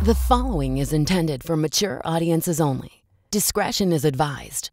The following is intended for mature audiences only. Discretion is advised.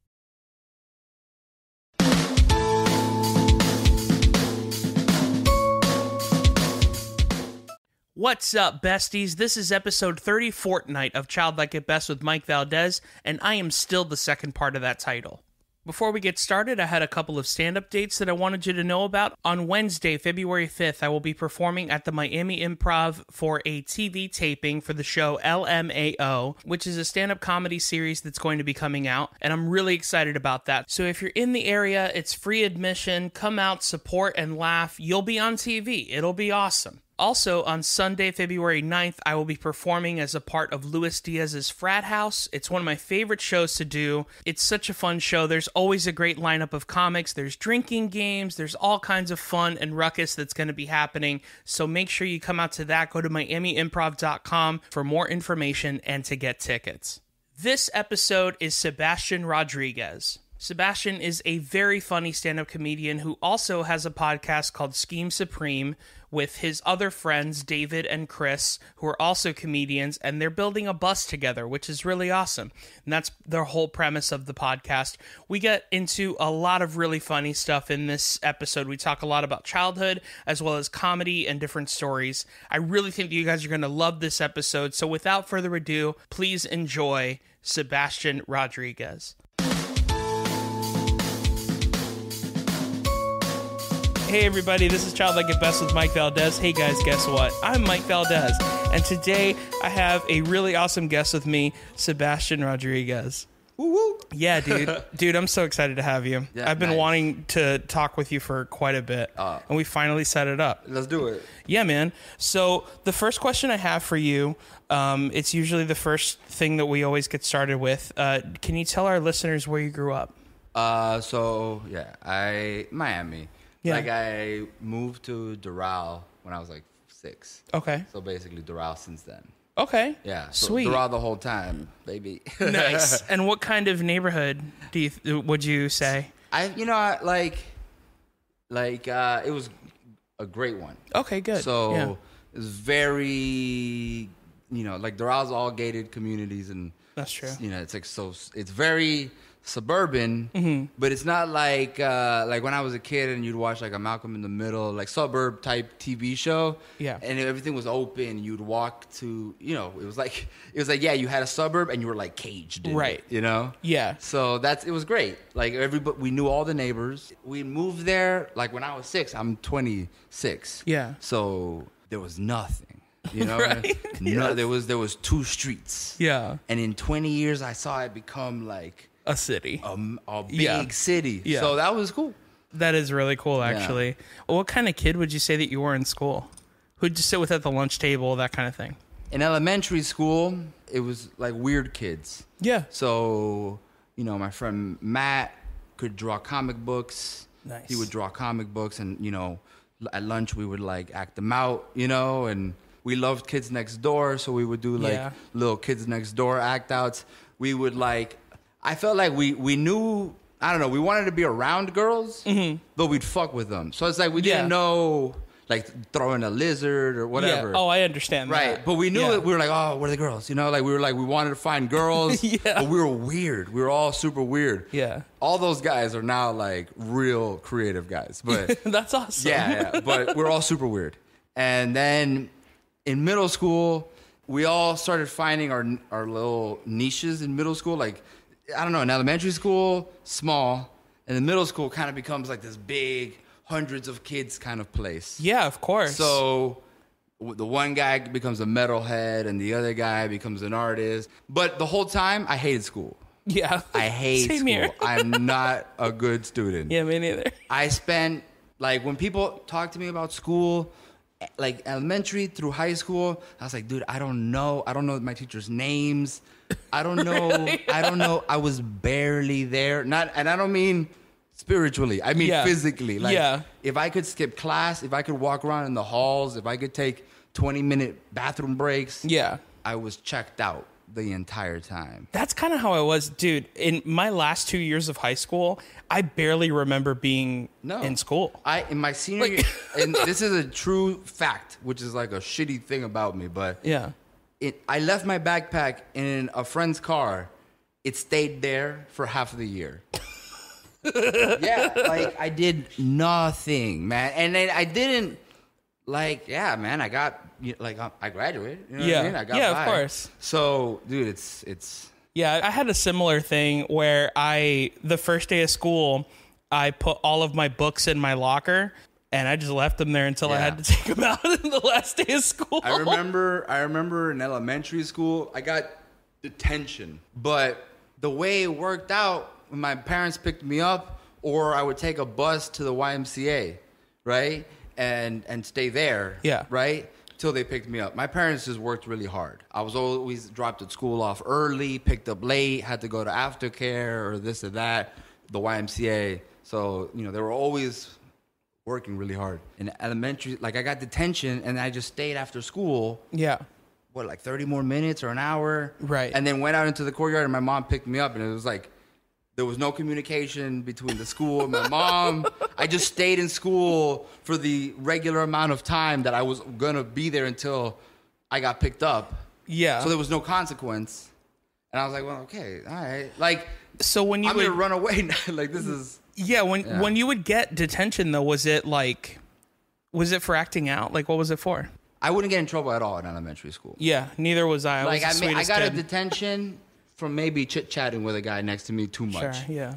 What's up, besties? This is episode 30 fortnight of Childlike at Best with Mike Valdes, and I am still the second part of that title. Before we get started, I had a couple of stand-up dates that I wanted you to know about. On Wednesday, February 5th, I will be performing at the Miami Improv for a TV taping for the show LMAO, which is a stand-up comedy series that's going to be coming out, and I'm really excited about that. So if you're in the area, it's free admission. Come out, support, and laugh. You'll be on TV. It'll be awesome. Also, on Sunday, February 9th, I will be performing as a part of Luis Diaz's Frat House. It's one of my favorite shows to do. It's such a fun show. There's always a great lineup of comics. There's drinking games. There's all kinds of fun and ruckus that's going to be happening. So make sure you come out to that. Go to miamiimprov.com for more information and to get tickets. This episode is Sebastian Rodriguez. Sebastian is a very funny stand-up comedian who also has a podcast called Scheme Supreme with his other friends, David and Chris, who are also comedians, and they're building a bus together, which is really awesome. And that's their whole premise of the podcast. We get into a lot of really funny stuff in this episode. We talk a lot about childhood, as well as comedy and different stories. I really think you guys are going to love this episode. So without further ado, please enjoy Sebastian Rodriguez. Hey everybody, this is Childlike at Best with Mike Valdes. Hey guys, guess what? I'm Mike Valdes, and today I have a really awesome guest with me, Sebastian Rodriguez. Woo woo. Yeah, dude, I'm so excited to have you. Yeah, I've been nice. wanting to talk with you for quite a bit, and we finally set it up. Let's do it. Yeah, man. So the first question I have for you, it's usually the first thing that we always get started with. Can you tell our listeners where you grew up? Miami. Yeah. Like, I moved to Doral when I was like 6. Okay. So basically Doral since then. Okay. Yeah. So Sweet. Doral the whole time, baby. Nice. And what kind of neighborhood would you say? It was a great one. Okay, good. So yeah. it was very, like Doral's all gated communities, and That's true. It's like it's very suburban, but it's not like when I was a kid and you'd watch like a Malcolm in the Middle, like suburb type TV show. Yeah. And everything was open. You'd walk to, it was like, yeah, you had a suburb and you were like caged in Right. it, Yeah. So it was great. Like we knew all the neighbors. We moved there, like when I was 6, I'm 26. Yeah. So there was nothing, Right. No, there was 2 streets. Yeah. And in 20 years, I saw it become like A city. a big Yeah. city. Yeah. So that was cool. That is really cool, actually. What kind of kid would you say that you were in school? Who'd you sit with at the lunch table, that kind of thing? In elementary school, it was like weird kids. Yeah. So, my friend Matt could draw comic books. Nice. He would draw comic books, and, at lunch we would like act them out, and we loved Kids Next Door, so we would do like little Kids Next Door act outs. We would I felt like we knew, I don't know, we wanted to be around girls, but we'd fuck with them. So it's like we didn't know, like throwing a lizard or whatever. Yeah. Oh, I understand Right. that. But we knew Yeah. it. We were like, oh, where are the girls? We wanted to find girls, but we were weird. We were all super weird. Yeah. All those guys are now like real creative guys. But That's awesome. yeah, but we're all super weird. And then in middle school, we all started finding our little niches in middle school. Like, I don't know, in elementary school, small, and in middle school kind of becomes like this big, hundreds of kids kind of place. Yeah, of course. So the one guy becomes a metalhead and the other guy becomes an artist. But the whole time, I hated school. Yeah. I hate Same school. here. I'm not a good student. Yeah, me neither. I spent, like, when people talk to me about school, like elementary through high school, I was like, dude, I don't know my teachers' names. I don't know. Really? I don't know. I was barely there. And I don't mean spiritually. I mean physically. Like, if I could skip class, if I could walk around in the halls, if I could take 20-minute bathroom breaks, I was checked out the entire time. That's kind of how I was, dude. In my last 2 years of high school, I barely remember being in school. In my senior year, and this is a true fact, which is like a shitty thing about me, but I left my backpack in a friend's car. It stayed there for half of the year. Yeah, like I did nothing, man. And then I didn't man, I got I graduated. You know what I mean? I got by. Of course. So, dude, it's Yeah, I had a similar thing where the first day of school, I put all of my books in my locker and I just left them there until I had to take them out in the last day of school. I remember in elementary school, I got detention, but the way it worked out, when my parents picked me up, or I would take a bus to the YMCA, right? And stay there, right? Till they picked me up. My parents just worked really hard. I was always dropped at school off early, picked up late, had to go to aftercare or this or that, the YMCA. So, they were always working really hard. In elementary, I got detention and I just stayed after school. Yeah. 30 more minutes or an hour? Right. And then went out into the courtyard and my mom picked me up and it was there was no communication between the school and my mom. I just stayed in school for the regular amount of time that I was going to be there until I got picked up. Yeah. So there was no consequence. And I was like, well, okay, all right. So when you I'm going to run away now. This is... Yeah, when you would get detention, though, was it for acting out? What was it for? I wouldn't get in trouble at all in elementary school. Yeah, neither was I. I got a detention from maybe chit-chatting with a guy next to me too much. Sure, yeah.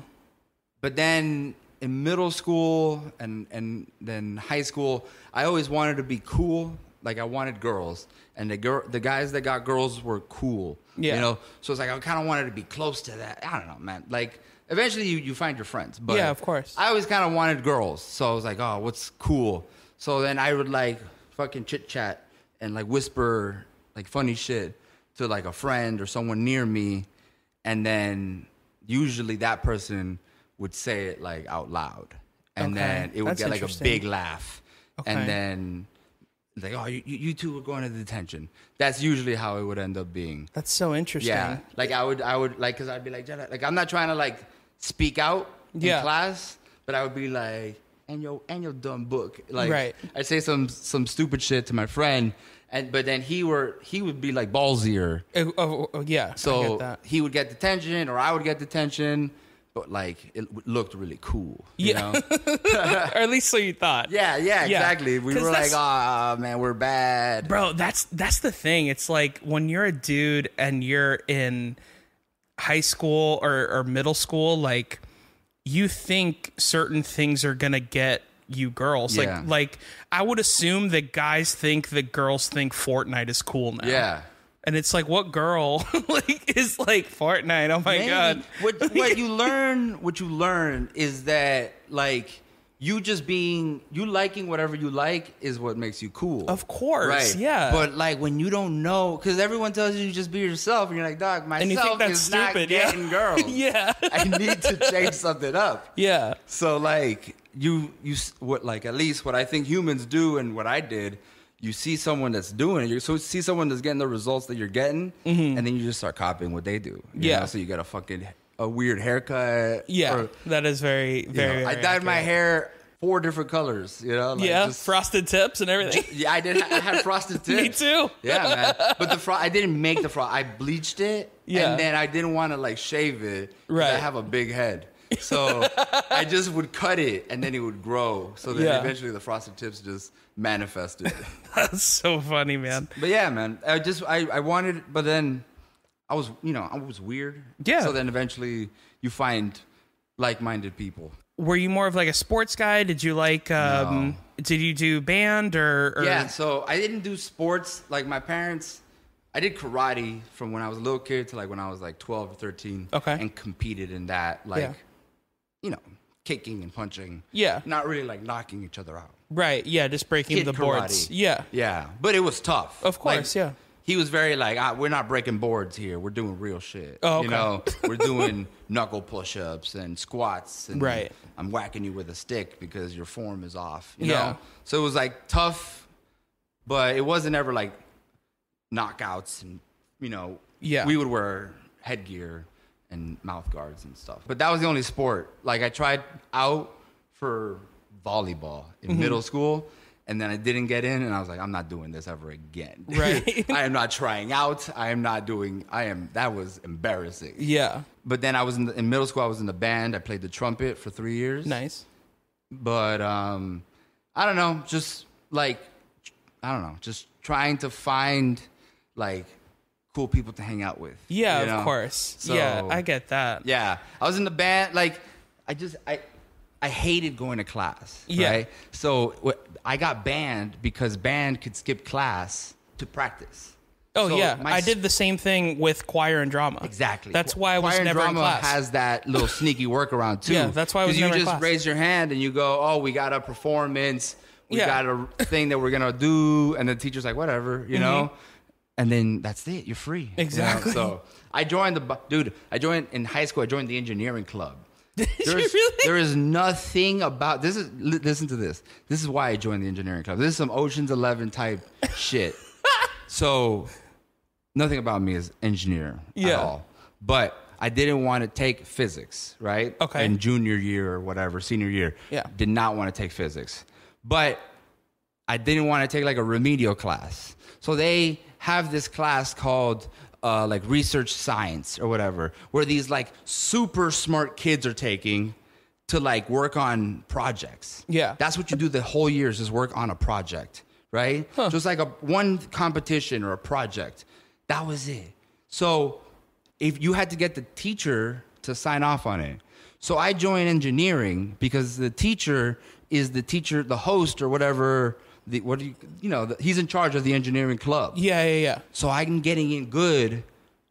But then in middle school and then high school, I always wanted to be cool. I wanted girls. And the guys that got girls were cool. Yeah. So it's I kind of wanted to be close to that. I don't know, man. Eventually you find your friends. But yeah, of course. I always kind of wanted girls. So I was like, oh, what's cool? So then I would fucking chit-chat and whisper funny shit to a friend or someone near me, and then usually that person would say it out loud, and then it would get a big laugh, and then oh, you two were going to detention. That's usually how it would end up being. That's so interesting. Yeah, I would because I'd be I'm not trying to speak out in class, but I would be and your dumb book. Right. I'd say some stupid shit to my friend, but then he would be ballsier. Yeah. So I get that. he would get detention, or I would get detention, but it looked really cool. You know? Or at least so you thought. Yeah, exactly. We were man, we're bad. Bro, that's the thing. It's when you're a dude and you're in high school or middle school, you think certain things are gonna get you girls. Yeah. I would assume that guys think that girls think Fortnite is cool now. Yeah. And it's what girl is Fortnite? Oh my God. What you learn is that you liking whatever you like is what makes you cool. Of course, right? Yeah. But when you don't know, because everyone tells you just be yourself, and you're like, dog, myself and you think that's is stupid, not getting girls. Yeah. I need to change something up. Yeah. So you at least what I think humans do and what I did, you see someone that's doing it, you see someone that's getting the results that you're getting, and then you just start copying what they do. You know? So you get a weird haircut. Yeah, that is very, very, very I dyed my hair 4 different colors, just frosted tips and everything. Yeah, I did. I had frosted tips. Me too. Yeah, man. But I didn't make the frost. I bleached it, and then I didn't want to shave it. Right. I have a big head. So I just would cut it, and then it would grow. So then eventually the frosted tips just manifested. That's so funny, man. But yeah, man. I wanted, but then I was weird. Yeah. So then eventually you find like-minded people. Were you more of a sports guy? Did you No. Did you do band or? Yeah, so I didn't do sports. My parents, I did karate from when I was a little kid to when I was 12 or 13. Okay. And competed in that, kicking and punching. Yeah. Not really knocking each other out. Right, yeah, just breaking the boards. Karate. Yeah. Yeah, but it was tough. Of course, yeah. He was very we're not breaking boards here. We're doing real shit. Oh, okay. We're doing knuckle push-ups and squats. And right. I'm whacking you with a stick because your form is off. You yeah. know? So it was tough, but it wasn't ever knockouts and, yeah. we would wear headgear and mouth guards and stuff. But that was the only sport. I tried out for volleyball in middle school, And then I didn't get in, and I was like, I'm not doing this ever again. Right. I am not trying out. That was embarrassing. Yeah. But then I was in middle school, I was in the band. I played the trumpet for 3 years. Nice. But I don't know, just trying to find like cool people to hang out with. Yeah, of course. So, yeah, I get that. Yeah. I was in the band, like I hated going to class. Yeah. Right? So I got banned because band could skip class to practice. Oh, so yeah. I did the same thing with choir and drama. Exactly. That's why I was choir never and in drama class. has that little sneaky workaround, too. Yeah, that's why I was never in you class. just raise your hand and you go, oh, we got a performance. We Yeah. got a thing that we're going to do. And the teacher's like, whatever, you know? And then that's it. You're free. Exactly. You know? So I joined in high school, I joined the engineering club. There is nothing about listen to this. This is why I joined the engineering club. This is some Ocean's 11 type shit. So nothing about me is engineer at all. But I didn't want to take physics, right? Okay. In junior year or whatever, senior year. Yeah. Did not want to take physics. But I didn't want to take like a remedial class. So they have this class called like research science or whatever, where these like super smart kids are taking to like work on projects. Yeah. That's what you do the whole year is just work on a project, right? Huh. Just like one competition or a project. That was it. So if you had to get the teacher to sign off on it. So I joined engineering because the teacher is the host or whatever. He's in charge of the engineering club. Yeah. So I'm getting in good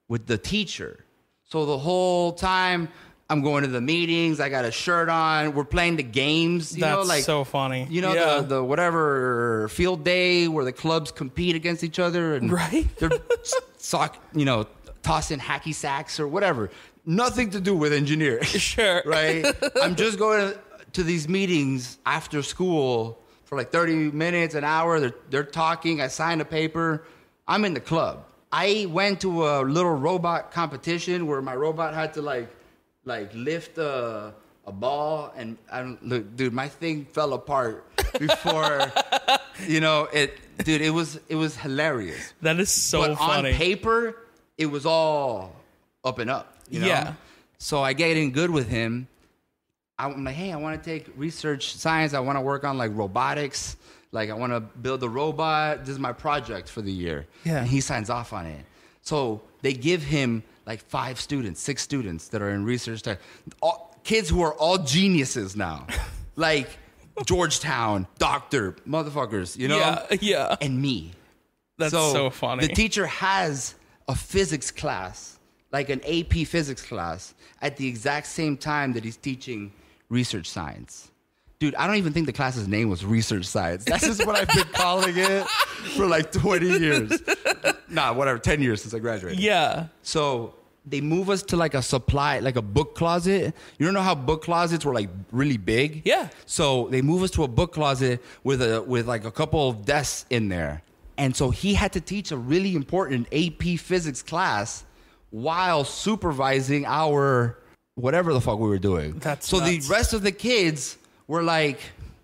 with the teacher. So the whole time I'm going to the meetings, I got a shirt on. We're playing the games. That's so funny. The whatever field day where the clubs compete against each other and right? They're tossing hacky sacks or whatever. Nothing to do with engineering. Sure. Right? I'm just going to these meetings after school for like 30 minutes, an hour. They're talking. I signed a paper. I'm in the club. I went to a little robot competition where my robot had to like lift a ball, and look, dude, my thing fell apart before it was hilarious. That is so but funny. On paper, it was all up and up. Yeah. So I get in good with him. I'm like, hey, I want to take research science. I want to work on like robotics. Like I want to build a robot. This is my project for the year. Yeah. And he signs off on it. So they give him like 6 students that are in research tech. Kids who are all geniuses now. Like Georgetown, doctor, motherfuckers, Yeah. And me. That's so funny. The teacher has a physics class, like an AP physics class, at the exact same time that he's teaching research science. Dude, I don't even think the class's name was research science. That's just what I've been calling it for like 20 years. 10 years since I graduated. Yeah. So they move us to like a book closet. You don't know how book closets were like really big? Yeah. So they move us to a book closet with like a couple of desks in there. And so he had to teach a really important AP physics class while supervising our whatever the fuck we were doing. So the rest of the kids were like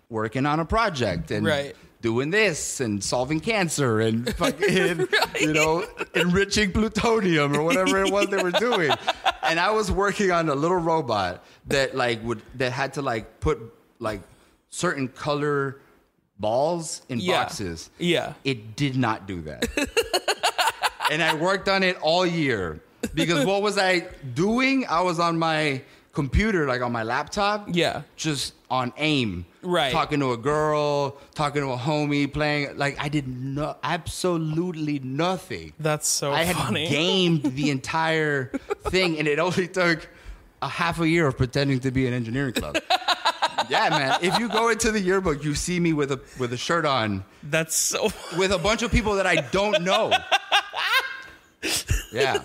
working on a project and doing this and solving cancer and fucking, enriching plutonium or whatever it was they were doing. And I was working on a little robot that had to like put like certain color balls in boxes. Yeah. It did not do that. And I worked on it all year because what was I doing? I was on my computer, like on my laptop. Yeah. Just on AIM. Right. Talking to a girl, talking to a homie, playing. Like I did absolutely nothing. That's so funny. I had gamed the entire thing, and it only took a half a year of pretending to be an engineering club. Yeah, man. If you go into the yearbook, you see me with a shirt on. That's so with a bunch of people that I don't know. Yeah.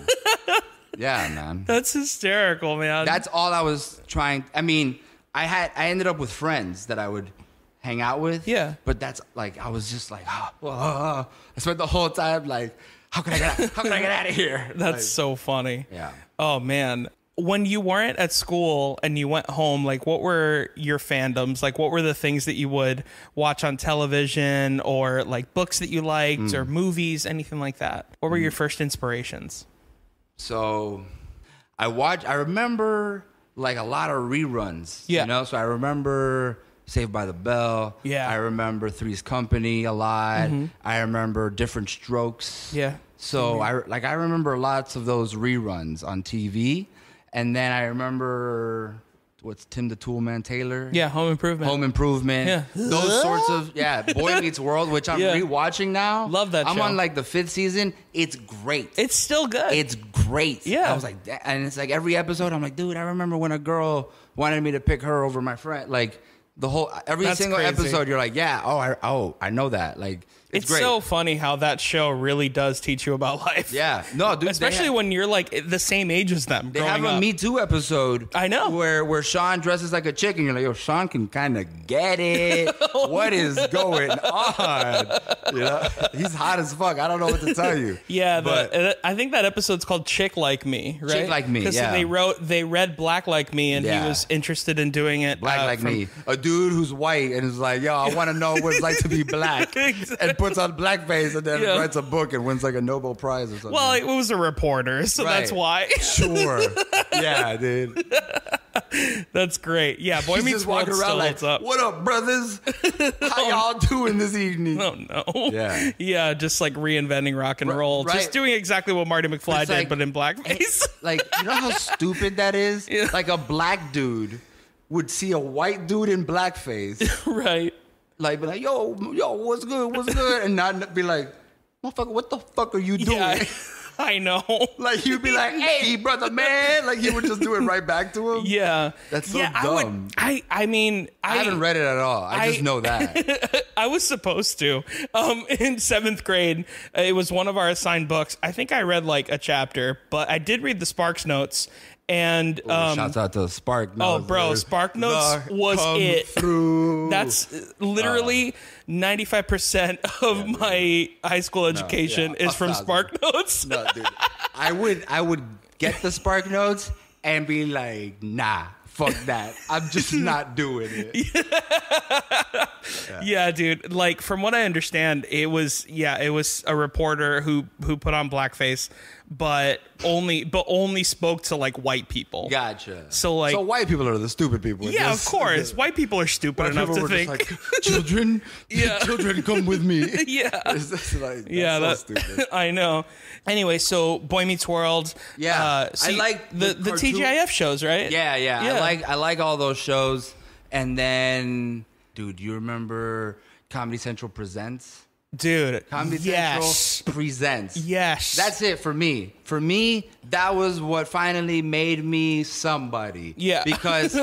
Yeah, man. That's hysterical, man. That's all I was trying. I mean, I ended up with friends that I would hang out with. Yeah. But that's like, I was just like, I spent the whole time like, how can I get out of here? That's so funny. Yeah. Oh, man. when you weren't at school and you went home, like, what were your fandoms? Like, what were the things that you would watch on television, or like books that you liked, or movies, anything like that? What were your first inspirations? So I remember like a lot of reruns, you know? So I remember Saved by the Bell. Yeah. I remember Three's Company a lot. I remember Different Strokes. Yeah. So I remember lots of those reruns on TV. And then I remember, what's Tim the Toolman Taylor? Yeah, Home Improvement. Yeah. Those sorts of, Boy Meets World, which I'm rewatching now. Love that show. I'm on like the 5th season. It's great. It's still good. It's great. Yeah. I was like, and it's like every episode, I'm like, dude, I remember when a girl wanted me to pick her over my friend. Like, every single episode, you're like, I know that. Like, it's great. So funny how that show really does teach you about life. Yeah. No, dude. Especially when you're like the same age as them. They have a Me Too episode. I know. Where Sean dresses like a chick and you're like, yo, Sean can kind of get it. What is going on? You know? He's hot as fuck. I don't know what to tell you. Yeah. But I think that episode's called Chick Like Me, right? Chick Like Me, because they read Black Like Me, and he was interested in doing it. Black Like Me. A dude who's white and is like, yo, I want to know what it's like to be black. Exactly. And puts on blackface and then writes a book and wins like a Nobel Prize or something. Well, it was a reporter, so that's why. Sure. Yeah, dude. That's great. Yeah, Boy Meets World still holds up. What up, brothers? How y'all doing this evening? Oh, no. Yeah. Yeah, just like reinventing rock and roll. Right. Just doing exactly what Marty McFly did, but in blackface. Like, you know how stupid that is? Yeah. Like a black dude would see a white dude in blackface. Right. Like, be like, yo, what's good? And not be like, motherfucker, what the fuck are you doing? Yeah, I know. Like, you'd be like, hey, brother, man. Like, you would just do it right back to him. Yeah. That's so dumb. I mean, I haven't read it at all. I just know that. I was supposed to. In 7th grade, it was one of our assigned books. I think I read like a chapter, but I did read the Sparks Notes. And shouts out to Spark Notes. Oh, bro, Spark Notes was it. Through. That's literally 95% of my high school education is from Spark Notes. No, dude. I would get the Spark Notes and be like, nah, fuck that. I'm just not doing it. Yeah, dude. Like, from what I understand, it was a reporter who put on blackface, but only spoke to like white people. Gotcha. So white people are the stupid people. Yeah, of course. White people are stupid enough to think. Like, children, children, come with me. Yeah. It's just like, that's so stupid. I know. Anyway, so Boy Meets World. Yeah. I like the TGIF shows, right? Yeah. I like all those shows. And then, dude, you remember Comedy Central Presents? Dude, Comedy Central Presents. Yes. That's it for me. For me, that was what finally made me somebody. Yeah. Because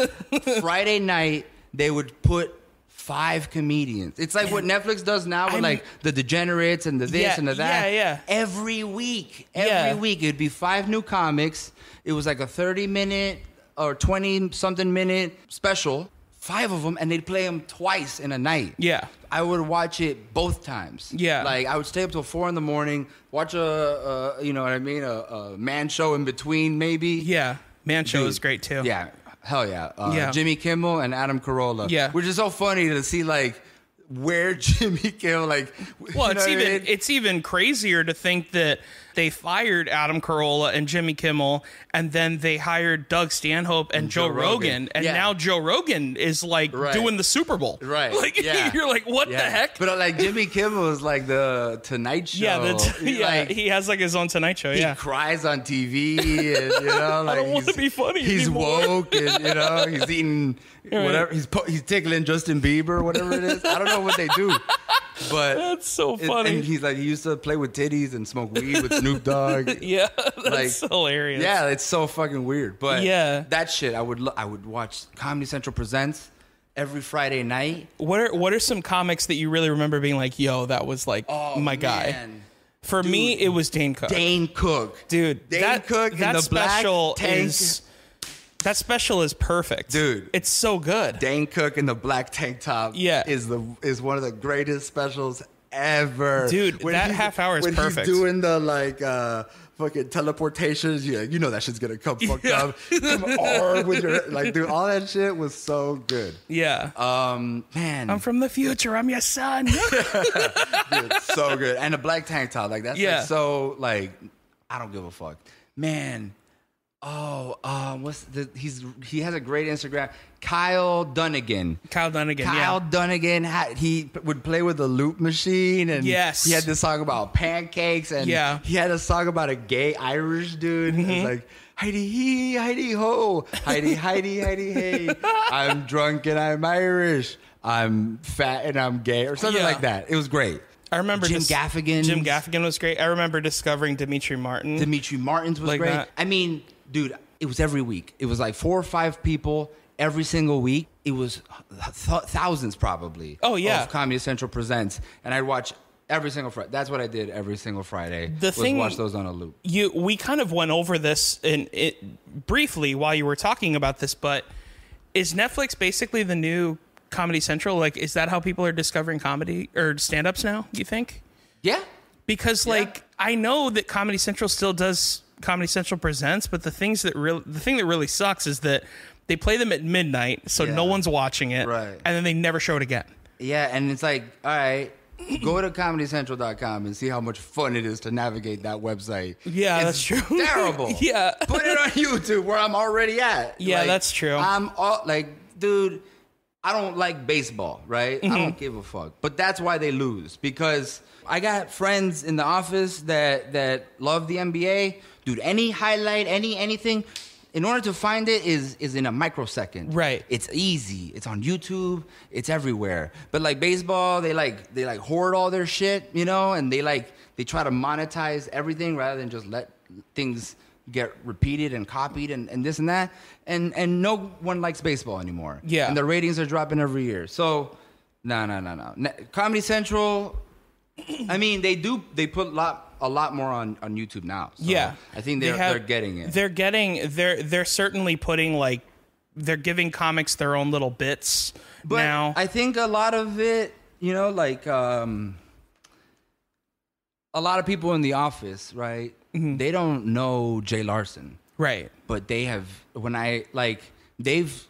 Friday night, they would put 5 comedians. It's like what Netflix does now with like the Degenerates and the this and the that. Yeah. Every week, it'd be 5 new comics. It was like a 30-minute or 20-something minute special. 5 of them, and they'd play them twice in a night. Yeah. I would watch it both times. Yeah. Like, I would stay up till 4 a.m, watch a you know what I mean, a man show in between, maybe. Yeah. Man show is great, too. Yeah. Hell yeah. Jimmy Kimmel and Adam Carolla. Yeah. Which is so funny to see, like, where Jimmy Kimmel, like... Well, it's even crazier to think that they fired Adam Carolla and Jimmy Kimmel, and then they hired Doug Stanhope and Joe Rogan. And now Joe Rogan is like doing the Super Bowl. Right. Like, you're like, what the heck? But like Jimmy Kimmel is like the Tonight Show. Yeah, he has like his own Tonight Show. He cries on TV, and you know, like, I don't want to be funny. He's anymore. woke, and you know, he's eating whatever. He's tickling Justin Bieber, whatever it is. I don't know what they do. But that's so funny. And he's like, he used to play with titties and smoke weed with Snoop Dogg. Yeah, that's hilarious. Yeah, it's so fucking weird. But that shit, I would watch Comedy Central Presents every Friday night. What are some comics that you really remember being like, yo, that was like my guy? For me, it was Dane Cook. Dane Cook. Dude, Dane Cook in the special black tank. That special is perfect. Dude. It's so good. Dane Cook in the black tank top is one of the greatest specials ever. Dude, that half hour is perfect. When he's doing the fucking teleportations, you know that shit's gonna come fucked up. Come on with your dude, all that shit was so good. Yeah. Man. I'm from the future. I'm your son. Dude, so good. And a black tank top, that's I don't give a fuck. Man. He has a great Instagram. Kyle Dunnigan. He would play with the loop machine, and yes, he had this song about pancakes, and he had a song about a gay Irish dude. Mm-hmm. It's like Heidi hee, Heidi ho, Heidi Heidi Heidi hey. I'm drunk and I'm Irish. I'm fat and I'm gay, or something like that. It was great. I remember Jim Gaffigan was great. I remember discovering Dimitri Martin. Dimitri Martin's was great. That. I mean, dude, it was every week. It was like 4 or 5 people every single week. It was thousands probably. Oh, yeah. Of Comedy Central Presents. And I'd watch every single Friday. That's what I did every single Friday. Watch those on a loop. We kind of went over this briefly while you were talking about this, but is Netflix basically the new Comedy Central? Like, is that how people are discovering comedy or stand-ups now, you think? Yeah. Because, I know that Comedy Central still does Comedy Central Presents, but the thing that really sucks is that they play them at midnight, so no one's watching it, right? And then they never show it again. Yeah, and it's like, all right, go to comedycentral.com and see how much fun it is to navigate that website. Yeah, that's true. Terrible. Yeah. Put it on YouTube where I'm already at. Yeah, that's true. I'm dude, I don't like baseball, right? Mm-hmm. I don't give a fuck. But that's why they lose, because I got friends in the office that love the NBA. Dude, any highlight, anything, in order to find it is in a microsecond. Right. It's easy. It's on YouTube. It's everywhere. But like baseball, they hoard all their shit, and they try to monetize everything rather than just let things get repeated and copied and this and that. And no one likes baseball anymore. Yeah. And the ratings are dropping every year. So, no. Comedy Central, I mean, they put a lot more on YouTube now. So yeah. I think they're getting it. They're certainly putting they're giving comics their own little bits now. I think a lot of it, a lot of people in the office, right? Mm-hmm. They don't know Jay Larson. Right. But they have, they've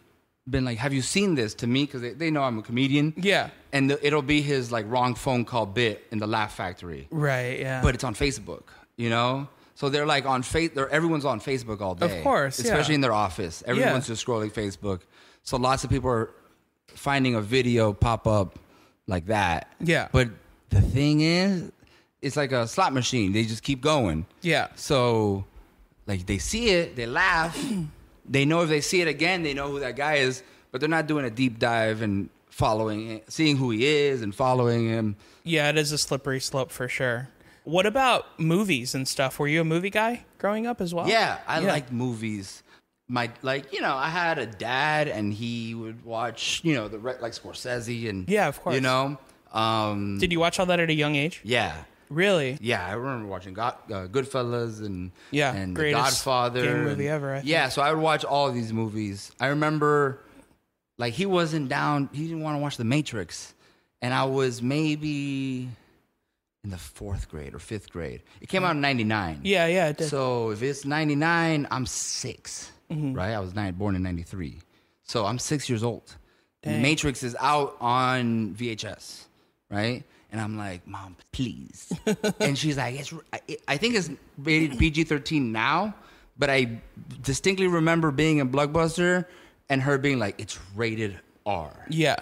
been like, have you seen this, to me? Because they know I'm a comedian. Yeah. And it'll be his wrong phone call bit in the Laugh Factory. Right, yeah. But it's on Facebook, So they're on everyone's on Facebook all day. Of course, especially in their office. Everyone's just scrolling Facebook. So lots of people are finding a video pop up like that. Yeah. But the thing is, it's like a slot machine. They just keep going. Yeah. So, they see it, they laugh. They know if they see it again, they know who that guy is. But they're not doing a deep dive and seeing who he is and following him. Yeah, it is a slippery slope for sure. What about movies and stuff? Were you a movie guy growing up as well? Yeah, I like movies. I had a dad, and he would watch, Scorsese and yeah, of course. Did you watch all that at a young age? Yeah. Really? Yeah, I remember watching Goodfellas and greatest Godfather. Gang movie ever. I think. Yeah, so I would watch all of these movies. I remember, he wasn't down. He didn't want to watch The Matrix, and I was maybe in the 4th grade or 5th grade. It came out in '99. Yeah, it did. So if it's '99, I'm 6, right? I was born in '93, so I'm 6 years old. The Matrix is out on VHS, right? And I'm like, Mom, please. And she's like, I think it's rated PG-13 now, but I distinctly remember being in Blockbuster and her being like, it's rated R. Yeah.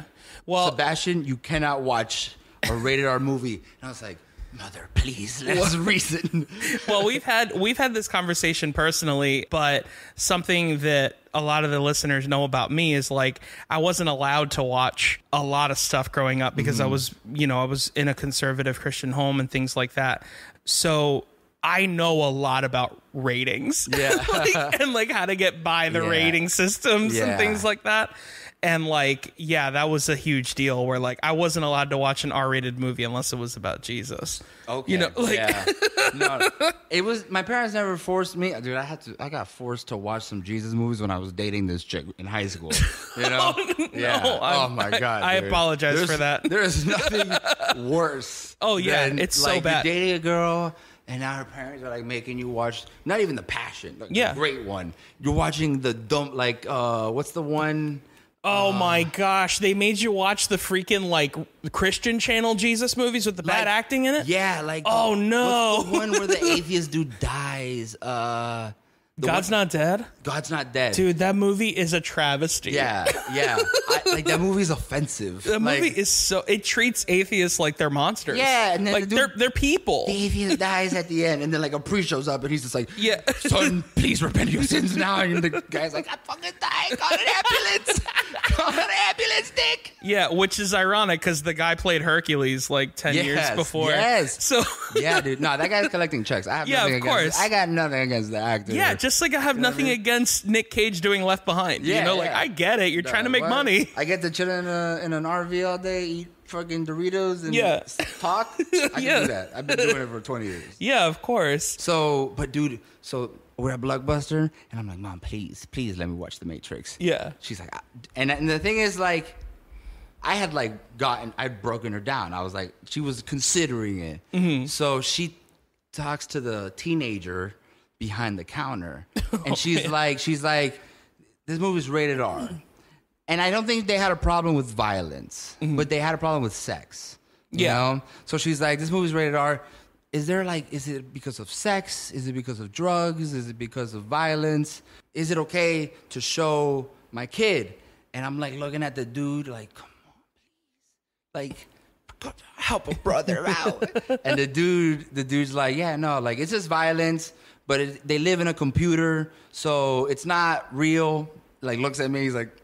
Well, Sebastian, you cannot watch a rated R movie. And I was like, Mother, please, let's reason. Well, we've had this conversation personally, but something that a lot of the listeners know about me is I wasn't allowed to watch a lot of stuff growing up because I was in a conservative Christian home and things like that. So I know a lot about ratings, and how to get by the rating systems and things like that. And like, yeah, that was a huge deal where like I wasn't allowed to watch an R-rated movie unless it was about Jesus. Okay. You know, like yeah. No, it was, my parents never forced me. Dude, I got forced to watch some Jesus movies when I was dating this chick in high school. You know? No, oh my God. I dude. apologize for that. There's nothing worse. Oh yeah, than, it's like, so bad. You're dating a girl and now her parents are like making you watch not even The Passion, like the great one. You're watching the dumb, like what's the one? Oh my gosh, they made you watch the freaking like Christian Channel Jesus movies with the bad acting in it? Yeah, like oh no. What's the one where the atheist dude dies? God's Not Dead? God's Not Dead. Dude, that movie is a travesty. Yeah. Like that movie's offensive. That movie is so, it treats atheists like they're monsters. Yeah, and then like they're people. The atheist dies at the end, and then like a priest shows up, and he's just like, yeah, son, please repent of your sins now. And the guy's like, I fucking died. Call an ambulance. Call an ambulance, Dick. Yeah, which is ironic because the guy played Hercules like 10 years before. Yes. So yeah, dude. No, that guy's collecting checks. I have nothing of course. I got nothing against the actor. Yeah, just like I have nothing against Nick Cage doing Left Behind. Yeah, you know, like I get it. You're trying to make money. I get to chill in an RV all day, eat fucking Doritos, and talk. I can do that. I've been doing it for 20 years. Yeah, of course. So, but dude, so we're at Blockbuster, and I'm like, Mom, please let me watch The Matrix. Yeah. She's like, and the thing is, like, I'd broken her down. I was like, she was considering it. Mm-hmm. So she talks to the teenager behind the counter, and she's like, this movie's rated R. And I don't think they had a problem with violence, but they had a problem with sex. You know? So she's like, this movie's rated R. Is it because of sex? Is it because of drugs? Is it because of violence? Is it okay to show my kid? And I'm like looking at the dude like, come on, please. Like, help a brother out. And the dude's like, yeah, no, like it's just violence, but they live in a computer, so it's not real. Like looks at me, he's like,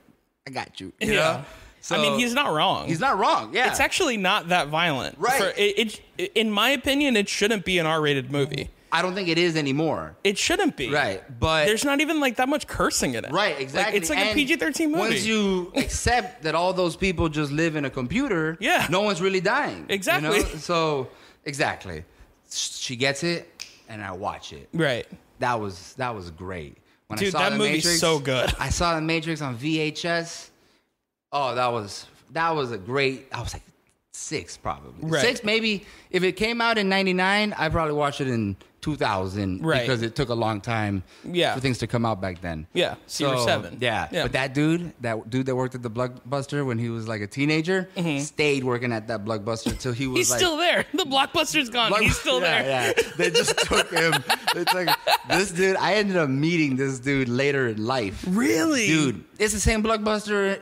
I got you. You know? So, I mean, he's not wrong. He's not wrong, yeah. It's actually not that violent. Right. In my opinion, it shouldn't be an R-rated movie. I don't think it is anymore. It shouldn't be. Right, but... There's not even, like, that much cursing in it. Right, exactly. Like, it's like a PG-13 movie. Once you accept that all those people just live in a computer, no one's really dying. Exactly. You know? So, exactly. She gets it, and I watch it. Right. That was great. When Dude, I saw that The movie's Matrix, so good. I saw The Matrix on VHS. Oh, that was a great... I was like 6 probably. Right. 6 maybe. If it came out in 99, I probably watched it in 2000 because it took a long time for things to come out back then. Yeah, so you were 7. Yeah, but that dude that worked at the Blockbuster when he was like a teenager stayed working at that Blockbuster till he was He's still there. The Blockbuster's gone. He's still there. Yeah, they just took him. It's like this dude. I ended up meeting this dude later in life. Really? Dude, it's the same Blockbuster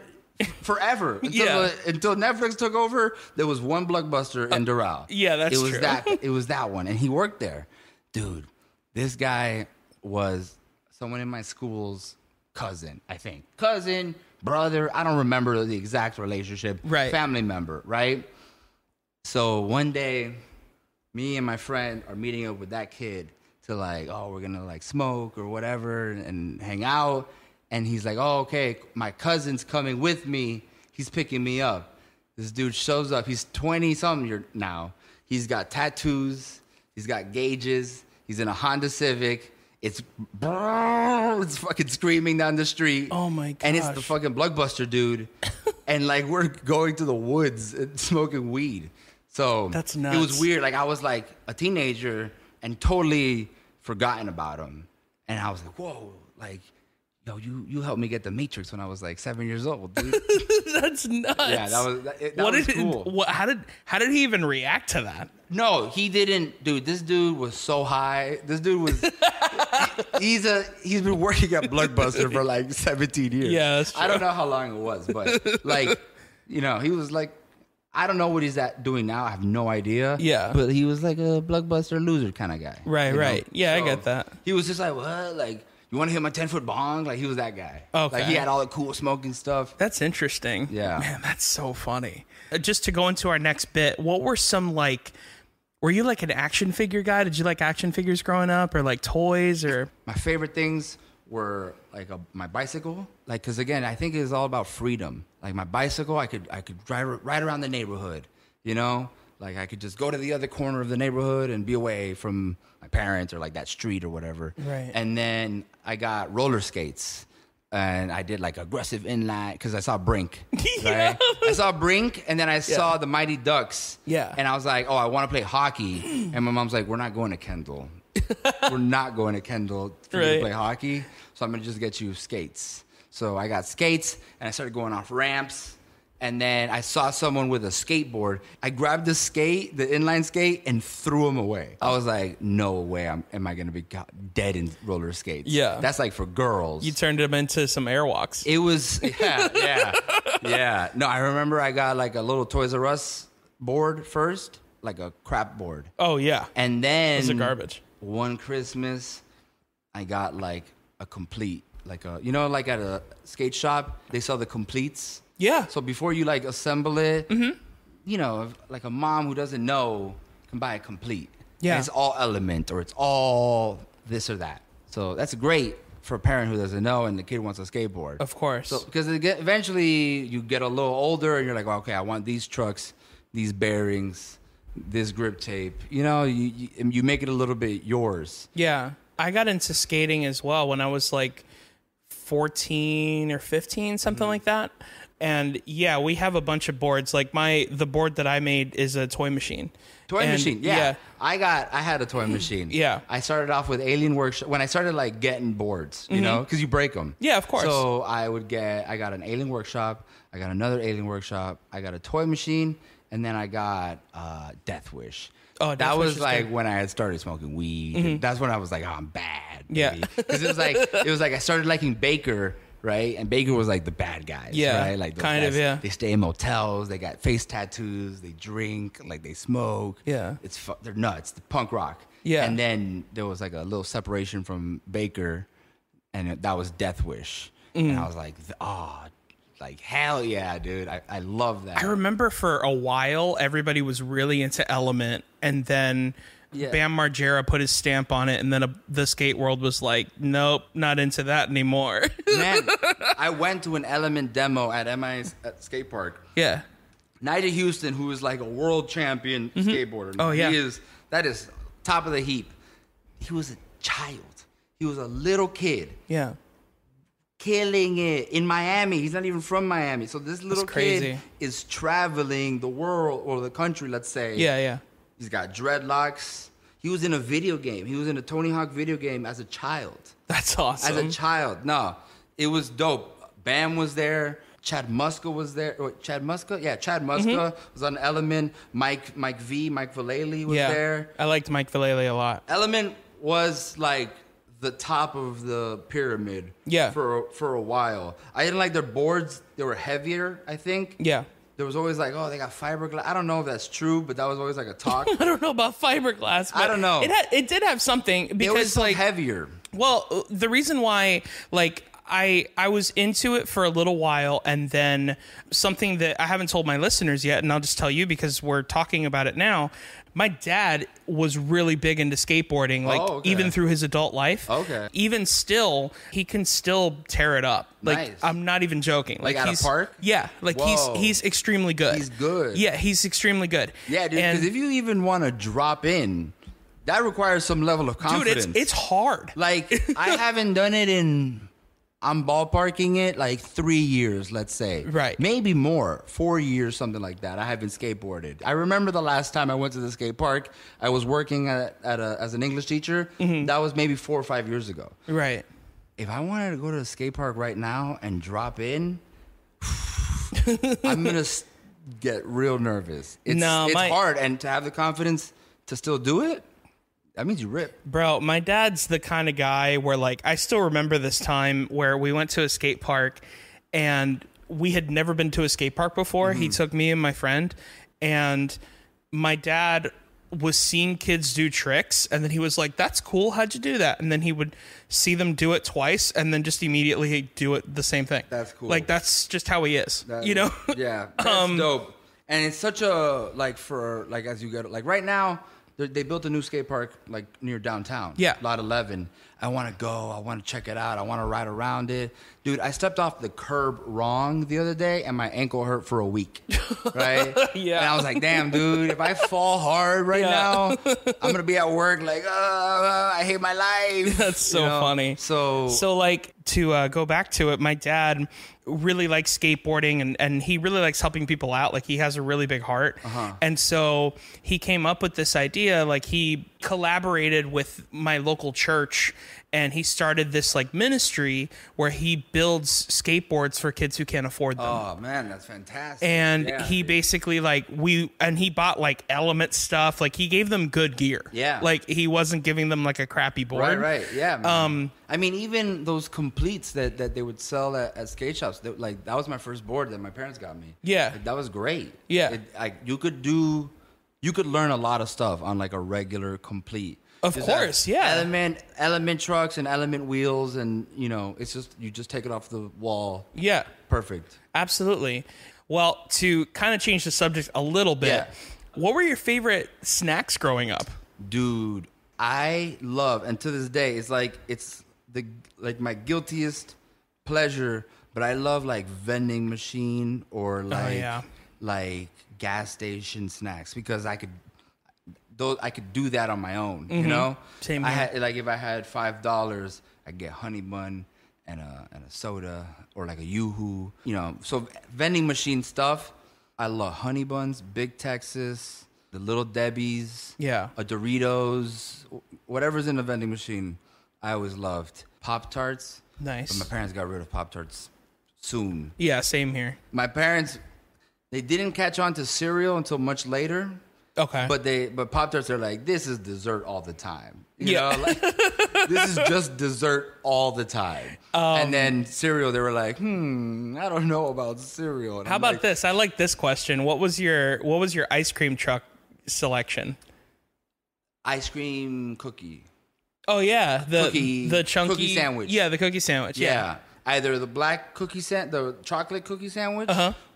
forever until Netflix took over. There was one Blockbuster in Doral. Yeah, that's true. It was that one, and he worked there. Dude, this guy was someone in my school's cousin, I think. Cousin, brother, I don't remember the exact relationship. Right. Family member, right? So one day, me and my friend are meeting up with that kid to like, oh, we're gonna like smoke or whatever and hang out. And he's like, oh, okay, my cousin's coming with me. He's picking me up. This dude shows up. He's 20-something now. He's got tattoos. He's got gauges. He's in a Honda Civic. It's fucking screaming down the street. Oh, my gosh. And it's the fucking Blockbuster dude. And, like, we're going to the woods and smoking weed. So that's nuts. It was weird. Like, I was, like, a teenager and totally forgotten about him. And I was like, whoa, like... Yo, you helped me get The Matrix when I was like 7 years old, dude. That's nuts. Yeah, that was cool. How did he even react to that? No, he didn't, dude. This dude was so high. This dude was he's been working at Blockbuster for like 17 years. Yeah, that's true. I don't know how long it was, but like, you know, he was like, I don't know what he's doing now. I have no idea. Yeah. But he was like a Blockbuster loser kind of guy. Right, right. Know? Yeah, so I get that. He was just like, what? Like, you want to hit my 10-foot bong? Like, he was that guy. Okay. Like, he had all the cool smoking stuff. That's interesting. Yeah. Man, that's so funny. Just to go into our next bit, what were some, like, were you, like, an action figure guy? Did you like action figures growing up or, like, toys or? My favorite things were, like, my bicycle. Like, because, again, I think it's all about freedom. like my bicycle, I could drive right around the neighborhood, you know? Like I could just go to the other corner of the neighborhood and be away from my parents or like that street or whatever. Right. And then I got roller skates. And I did like aggressive inline because I saw Brink. Right? I saw Brink, and then I saw the Mighty Ducks. Yeah. And I was like, oh, I want to play hockey. And my mom's like, we're not going to Kendall. We're not going to Kendall for you to play hockey. So I'm going to just get you skates. So I got skates, and I started going off ramps. And then I saw someone with a skateboard. I grabbed the skate, the inline skate, and threw him away. I was like, no way am I going to be dead in roller skates. Yeah. That's like for girls. You turned them into some airwalks. It was, yeah. No, I remember I got like a little Toys R Us board first, like a crap board. Oh, yeah. And then those are garbage. One Christmas, I got like a complete, like like at a skate shop, they sell the completes. Yeah. So before you like assemble it, like a mom who doesn't know can buy a complete. Yeah. And it's all element or it's all this or that. So that's great for a parent who doesn't know and the kid wants a skateboard. Of course. So because eventually you get a little older and you're like, well, okay, I want these trucks, these bearings, this grip tape. You make it a little bit yours. Yeah. I got into skating as well when I was like 14 or 15, something like that. And yeah, we have a bunch of boards. Like the board that I made is a toy machine. Machine, yeah. I had a toy machine. Yeah. I started off with Alien Workshop when I started like getting boards, because you break them. Yeah, of course. So I got an Alien Workshop, I got another Alien Workshop, I got a toy machine, and then I got Death Wish. Oh, that was like when I had started smoking weed. That's when I was like, oh, I'm bad. Yeah. Because it was like I started liking Baker. Right? And Baker was like the bad guys, right? Like those kind guys, of, yeah. They stay in motels, they got face tattoos, they drink, like they smoke. Yeah. They're nuts, the punk rock. Yeah. And then there was like a little separation from Baker, and that was Death Wish. And I was like, like hell yeah, dude. I love that. I remember for a while, everybody was really into Element, and then Bam Margera put his stamp on it, and then the skate world was like, nope, not into that anymore. Man, I went to an Element demo at MI's at skate park. Yeah. Nigel Houston, who is like a world champion skateboarder. Oh, yeah. That is top of the heap. He was a child. He was a little kid. Yeah. Killing it in Miami. He's not even from Miami. So this little kid is traveling the world or the country, let's say. Yeah, yeah. He's got dreadlocks. He was in a video game. He was in a Tony Hawk video game as a child. That's awesome. As a child. No, it was dope. Bam was there. Chad Muska was there. Chad Muska? Yeah, Chad Muska was on Element. Mike Valles was there. I liked Mike Valles a lot. Element was like the top of the pyramid for a while. I didn't like their boards. They were heavier, I think. Yeah. There was always like, oh, they got fiberglass. I don't know if that's true, but that was always like a talk. I don't know about fiberglass. But I don't know. It did have something because it was like heavier. Well, the reason why, like, I was into it for a little while, and then something that I haven't told my listeners yet, and I'll just tell you because we're talking about it now. My dad was really big into skateboarding, like even through his adult life. Okay. Even still, he can still tear it up. Like nice. I'm not even joking. Like at a park? Yeah. Like he's extremely good. He's good. Yeah, he's extremely good. Yeah, dude. Because if you even want to drop in, that requires some level of confidence. Dude, it's hard. Like I haven't done it in. I'm ballparking it like 3 years, let's say. Right. Maybe more, 4 years, something like that. I haven't skateboarded. I remember the last time I went to the skate park, I was working as an English teacher. That was maybe 4 or 5 years ago. Right. If I wanted to go to the skate park right now and drop in, I'm going to get real nervous. It's hard. And to have the confidence to still do it, that means you rip. Bro, my dad's the kind of guy where, like, I still remember this time where we went to a skate park and we had never been to a skate park before. He took me and my friend, and my dad was seeing kids do tricks, and then he was like, that's cool. How'd you do that? And then he would see them do it twice and then just immediately do it the same thing. That's cool. Like, that's just how he is, you know? Yeah, that's dope. And it's such a, like, for, like, as you get, like, right now, they built a new skate park like near downtown. Yeah. Lot 11. I want to go. I want to check it out. I want to ride around it. Dude, I stepped off the curb wrong the other day, and my ankle hurt for a week, right? Yeah. And I was like, damn, dude, if I fall hard right now, I'm going to be at work like, I hate my life. That's so funny. So like, to go back to it, my dad really likes skateboarding, and he really likes helping people out. Like, he has a really big heart. And so he came up with this idea. Like, he collaborated with my local church, and he started this like ministry where he builds skateboards for kids who can't afford them. Oh man, that's fantastic. And he basically he bought like Element stuff. Like, he gave them good gear. Yeah. Like, he wasn't giving them like a crappy board. Right. Yeah, man. I mean, even those completes that they would sell at skate shops, like, that was my first board that my parents got me. Yeah. Like, that was great. Yeah. You could learn a lot of stuff on like a regular complete. Of course, yeah. Element trucks and Element wheels, and it's just you just take it off the wall. Yeah. Perfect. Absolutely. Well, to kind of change the subject a little bit, what were your favorite snacks growing up? Dude, I love, and to this day, it's my guiltiest pleasure, but I love like vending machine or like gas station snacks, because I could do that on my own, Same here. If I had $5, I'd get honey bun and a soda, or like a Yoo-hoo, So vending machine stuff, I love honey buns, Big Texas, the Little Debbie's, a Doritos, whatever's in the vending machine, I always loved. Pop-Tarts. Nice. But my parents got rid of Pop-Tarts soon. Yeah, same here. My parents, they didn't catch on to cereal until much later. Okay. But Pop-Tarts are like, this is dessert all the time. You know, like, this is just dessert all the time. And then cereal, they were like, I don't know about cereal. And how about this? I like this question. What was your ice cream truck selection? Ice cream cookie. Oh yeah, the chunky cookie sandwich. Yeah, the cookie sandwich. Yeah. Either the black the chocolate cookie sandwich,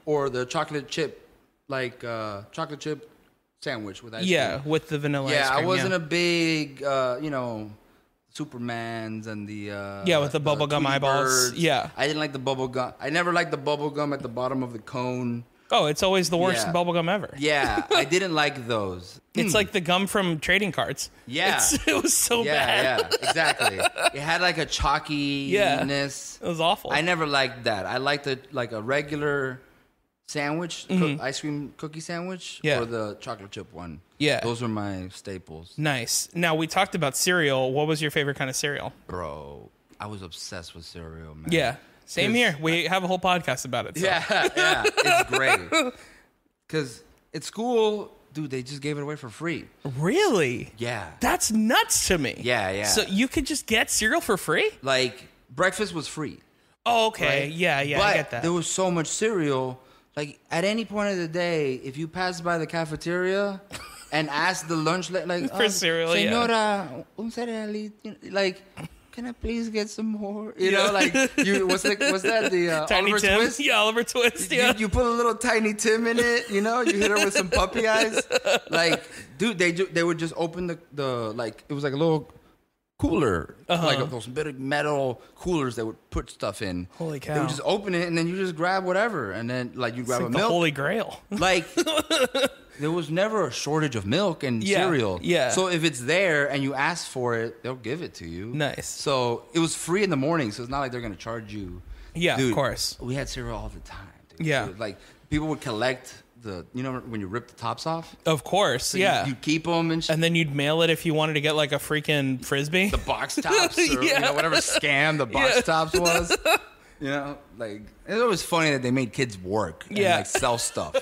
or the chocolate chip, chocolate chip sandwich with ice cream. Yeah, with the vanilla ice cream. I wasn't a big, Supermans and the... with the bubblegum eyeballs. Birds. Yeah. I didn't like the bubblegum. I never liked the bubblegum at the bottom of the cone. Oh, it's always the worst bubblegum ever. Yeah, I didn't like those. It's like the gum from trading cards. Yeah. It was so bad. Yeah, exactly. It had like a chalkiness. It was awful. I never liked that. I liked it like a regular sandwich, ice cream cookie sandwich, or the chocolate chip one. Yeah. Those were my staples. Nice. Now, we talked about cereal. What was your favorite kind of cereal? Bro, I was obsessed with cereal, man. Yeah. Same here. We have a whole podcast about it. So. Yeah. It's great. Because at school, dude, they just gave it away for free. Really? Yeah. That's nuts to me. Yeah. So you could just get cereal for free? Like, breakfast was free. Oh, okay. Right? Yeah, but I get that. There was so much cereal. Like, at any point of the day, if you pass by the cafeteria and ask the lunch, for cereal, Señora, un cerealito, like, can I please get some more? You know, like, what's that? The Tiny Oliver Tim? Twist? Yeah, Oliver Twist, yeah. You put a little Tiny Tim in it, you hit her with some puppy eyes. Like, dude, they would just open it was like a little cooler, like those big metal coolers that would put stuff in. Holy cow. They would just open it, and then you just grab whatever, and then you grab a milk. The Holy Grail. Like, there was never a shortage of milk and cereal. Yeah. So if it's there and you ask for it, they'll give it to you. Nice. So it was free in the morning, so it's not like they're going to charge you. Yeah, Dude, of course. We had cereal all the time. Dude. Yeah. So, like, people would collect when you rip the tops off? Of course, so yeah. You'd keep them and and then you'd mail it if you wanted to get like a freaking Frisbee. The box tops or whatever scam the box tops was. Like, it's always funny that they made kids work and like sell stuff.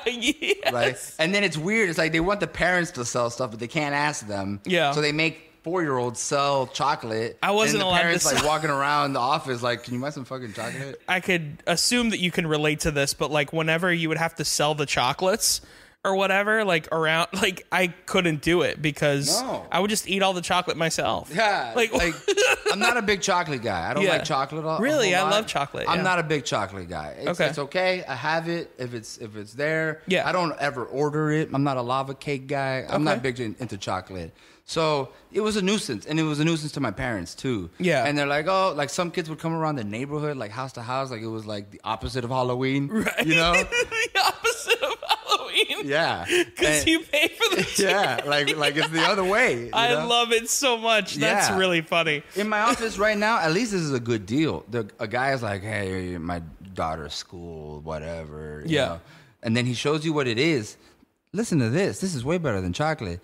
Yes. Right? And then it's weird. It's like they want the parents to sell stuff, but they can't ask them. Yeah. So they make 4-year-olds sell chocolate. I wasn't allowed to parents like walking around the office like, can you buy some fucking chocolate? I could assume that you can relate to this, but like whenever you would have to sell the chocolates or whatever, like around, like I couldn't do it because I would just eat all the chocolate myself. Yeah. Like I'm not a big chocolate guy. I don't like chocolate a Really? I love chocolate. I'm not a big chocolate guy. It's okay. I have it if it's there. Yeah. I don't ever order it. I'm not a lava cake guy. I'm not big into chocolate. So it was a nuisance, and it was a nuisance to my parents too. Yeah. And they're like, oh, like some kids would come around the neighborhood, like house to house, like it was like the opposite of Halloween. Right. You know? The opposite of Halloween. Yeah. Because you pay for the cheese. Yeah, like it's the other way. I love it so much. That's really funny. In my office right now, at least this is a good deal. A guy is like, hey, my daughter's school, whatever. You know? And then he shows you what it is. Listen to this. This is way better than chocolate.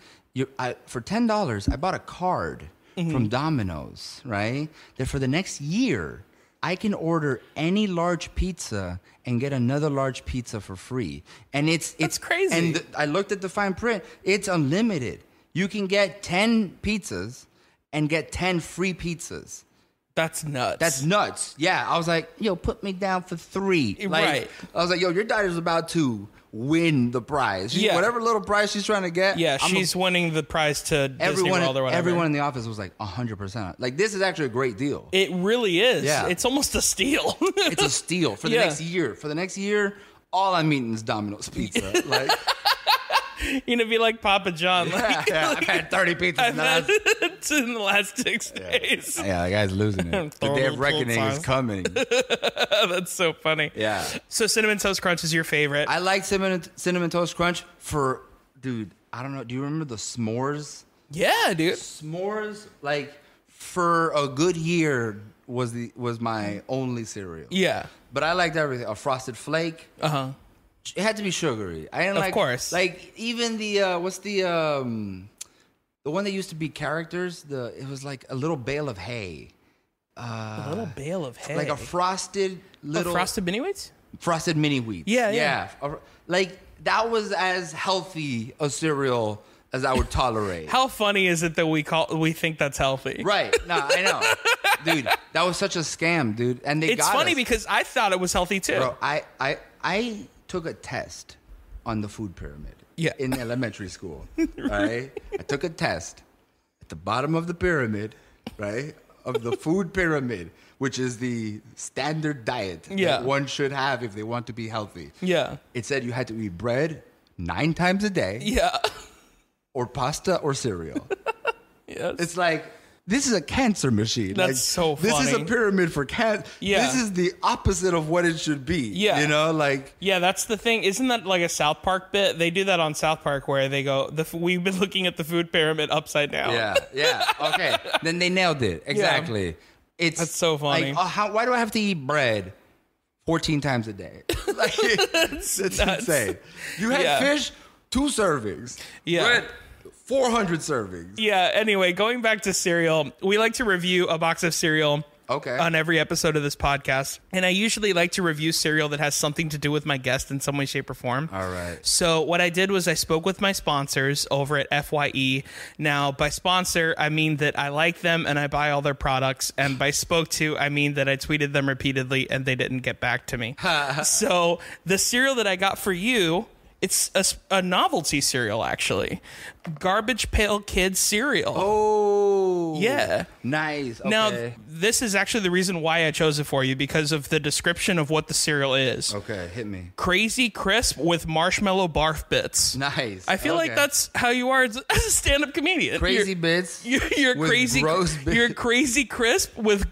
For $10, I bought a card from Domino's, right? That for the next year, I can order any large pizza and get another large pizza for free. And it's crazy. And I looked at the fine print. It's unlimited. You can get 10 pizzas and get 10 free pizzas. That's nuts. Yeah. I was like, yo, put me down for 3. Like, right. I was like, yo, your daughter's about to win the prize. Whatever little prize she's trying to get. Yeah, she's winning the prize to Disney World or whatever. Everyone in the office was like 100%. Like, this is actually a great deal. It really is. Yeah. It's almost a steal. It's a steal for the next year. For the next year, all I'm eating is Domino's pizza. Like, you're gonna be like Papa John. I've had 30 pizzas in the last 6 days. Yeah, the guy's losing it. The day of reckoning is coming. That's so funny. Yeah. So Cinnamon Toast Crunch is your favorite. I like Cinnamon Toast Crunch dude, I don't know. Do you remember the s'mores? Yeah, dude. S'mores, like, for a good year was my only cereal. Yeah. But I liked everything. A Frosted Flake. Uh-huh. It had to be sugary. I didn't Of course. Like, even the one that used to be characters, it was like a little bale of hay. A little bale of hay. Like a frosted little... Frosted mini wheats? Frosted mini wheats. Yeah. Like, that was as healthy a cereal as I would tolerate. How funny is it that we think that's healthy? Right. No, I know. Dude, that was such a scam, dude. And it's funny because I thought it was healthy too. Bro, I took a test on the food pyramid in elementary school, right? I took a test at the bottom of the pyramid, right, of the food pyramid, which is the standard diet that one should have if they want to be healthy. Yeah. It said you had to eat bread 9 times a day. Yeah. Or pasta or cereal. Yes. It's like... This is a cancer machine. That's so funny. This is a pyramid for cancer. Yeah. This is the opposite of what it should be. Yeah. You know, like... Yeah, that's the thing. Isn't that like a South Park bit? They do that on South Park where they go, we've been looking at the food pyramid upside down. Yeah. Okay. Then they nailed it. Exactly. Yeah. That's so funny. Like, why do I have to eat bread 14 times a day? Like, that's insane. You had fish, 2 servings. Yeah. Bread, 400 servings. Yeah, anyway, going back to cereal, we like to review a box of cereal on every episode of this podcast. And I usually like to review cereal that has something to do with my guest in some way, shape, or form. All right. So what I did was I spoke with my sponsors over at FYE. Now, by sponsor, I mean that I like them and I buy all their products. And by spoke to, I mean that I tweeted them repeatedly and they didn't get back to me. So the cereal that I got for you... It's a novelty cereal, actually. Garbage Pail Kids cereal. Oh. Yeah. Nice. Okay. Now, this is actually the reason why I chose it for you, because of the description of what the cereal is. Okay, hit me. Crazy crisp with marshmallow barf bits. Nice. I feel like that's how you are as a stand-up comedian. Crazy bits. You're crazy. Gross bits. You're crazy crisp with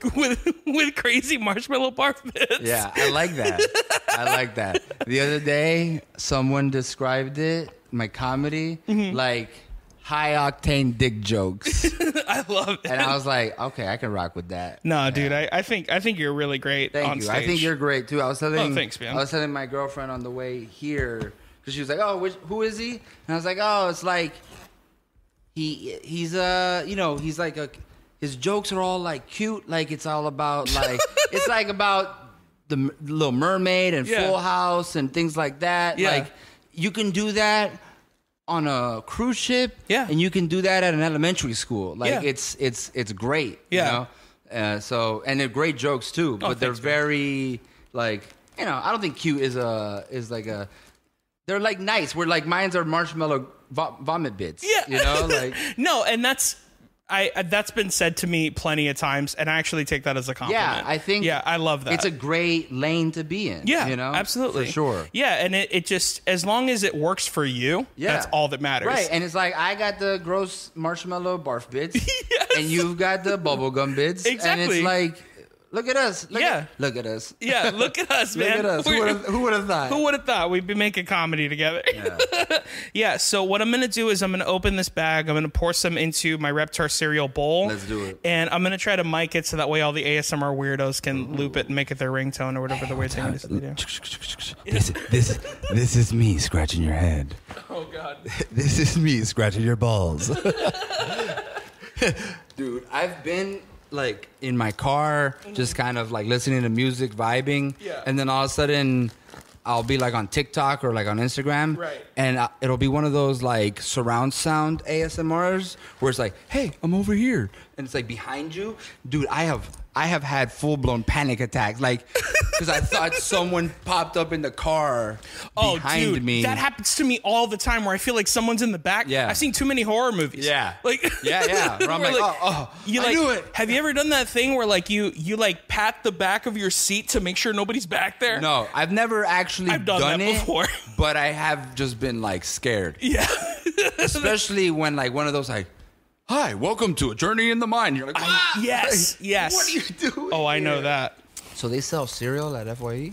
crazy marshmallow barf bits. Yeah, I like that. I like that. The other day, someone described it, my comedy, like high octane dick jokes. I love it. And I was like, okay, I can rock with that. No, dude, I think you're really great. Thank on you. stage. I think you're great too. Thanks, man. I was telling my girlfriend on the way here because she was like, "Oh, who is he?" And I was like, "Oh, it's like he's he's like his jokes are all like cute, like it's all about like it's like about the Little Mermaid and Full House and things like that. Yeah. Like you can do that on a cruise ship, and you can do that at an elementary school. Like it's great, you know. And they're great jokes too, but they're very like I don't think cute is like a. They're like nice. We're like mine's are marshmallow vomit bits. Yeah. You know, like no, and that's been said to me plenty of times, and I actually take that as a compliment. Yeah, I think. Yeah, I love that. It's a great lane to be in. Yeah, you know, absolutely, for sure. Yeah, and it just as long as it works for you, that's all that matters. Right, and it's like I got the gross marshmallow barf bits, and you've got the bubblegum bits. Exactly. And it's like, look at us. Look at us. Yeah, look at us, man. Look at us. Who would have thought? Who would have thought we'd be making comedy together? Yeah. Yeah, so what I'm going to do is I'm going to open this bag. I'm going to pour some into my Reptar cereal bowl. Let's do it. And I'm going to try to mic it so that way all the ASMR weirdos can loop it and make it their ringtone or whatever the weird thing is they do. This is me scratching your head. Oh, God. This is me scratching your balls. Dude, I've been like in my car, just kind of like listening to music, vibing. Yeah. And then all of a sudden I'll be like on TikTok or like on Instagram. Right. And it'll be one of those like surround sound ASMRs where it's like, hey, I'm over here. And it's like behind you. Dude, I have had full-blown panic attacks, like, because I thought someone popped up in the car behind me. That happens to me all the time where I feel like someone's in the back. Yeah. I've seen too many horror movies. Yeah. Like, yeah. Where I'm like, you I knew it. Have you ever done that thing where like you like pat the back of your seat to make sure nobody's back there? No, I've never actually done that it before. But I have just been like scared. Yeah. Especially when like one of those like, hi, welcome to A Journey in the Mind. You're like, yes. What are you doing? Oh, I know that. So they sell cereal at FYE?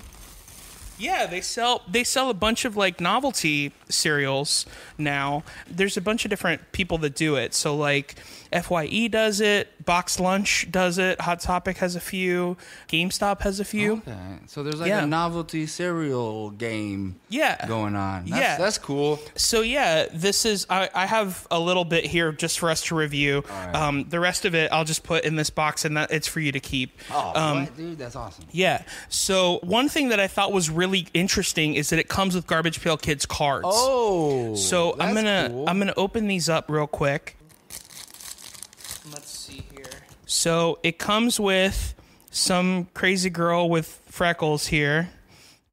Yeah, they sell a bunch of like novelty cereals now. There's a bunch of different people that do it. So like FYE does it, Box Lunch does it, Hot Topic has a few, GameStop has a few. Okay. So there's like a novelty cereal game going on. That's cool. So yeah, this is I have a little bit here just for us to review. Right. The rest of it I'll just put in this box and it's for you to keep. Oh, what? Dude, that's awesome. Yeah. So one thing that I thought was really interesting is that it comes with Garbage Pail Kids cards. Oh. So I'm cool. gonna open these up real quick. Let's see here. So it comes with some crazy girl with freckles here,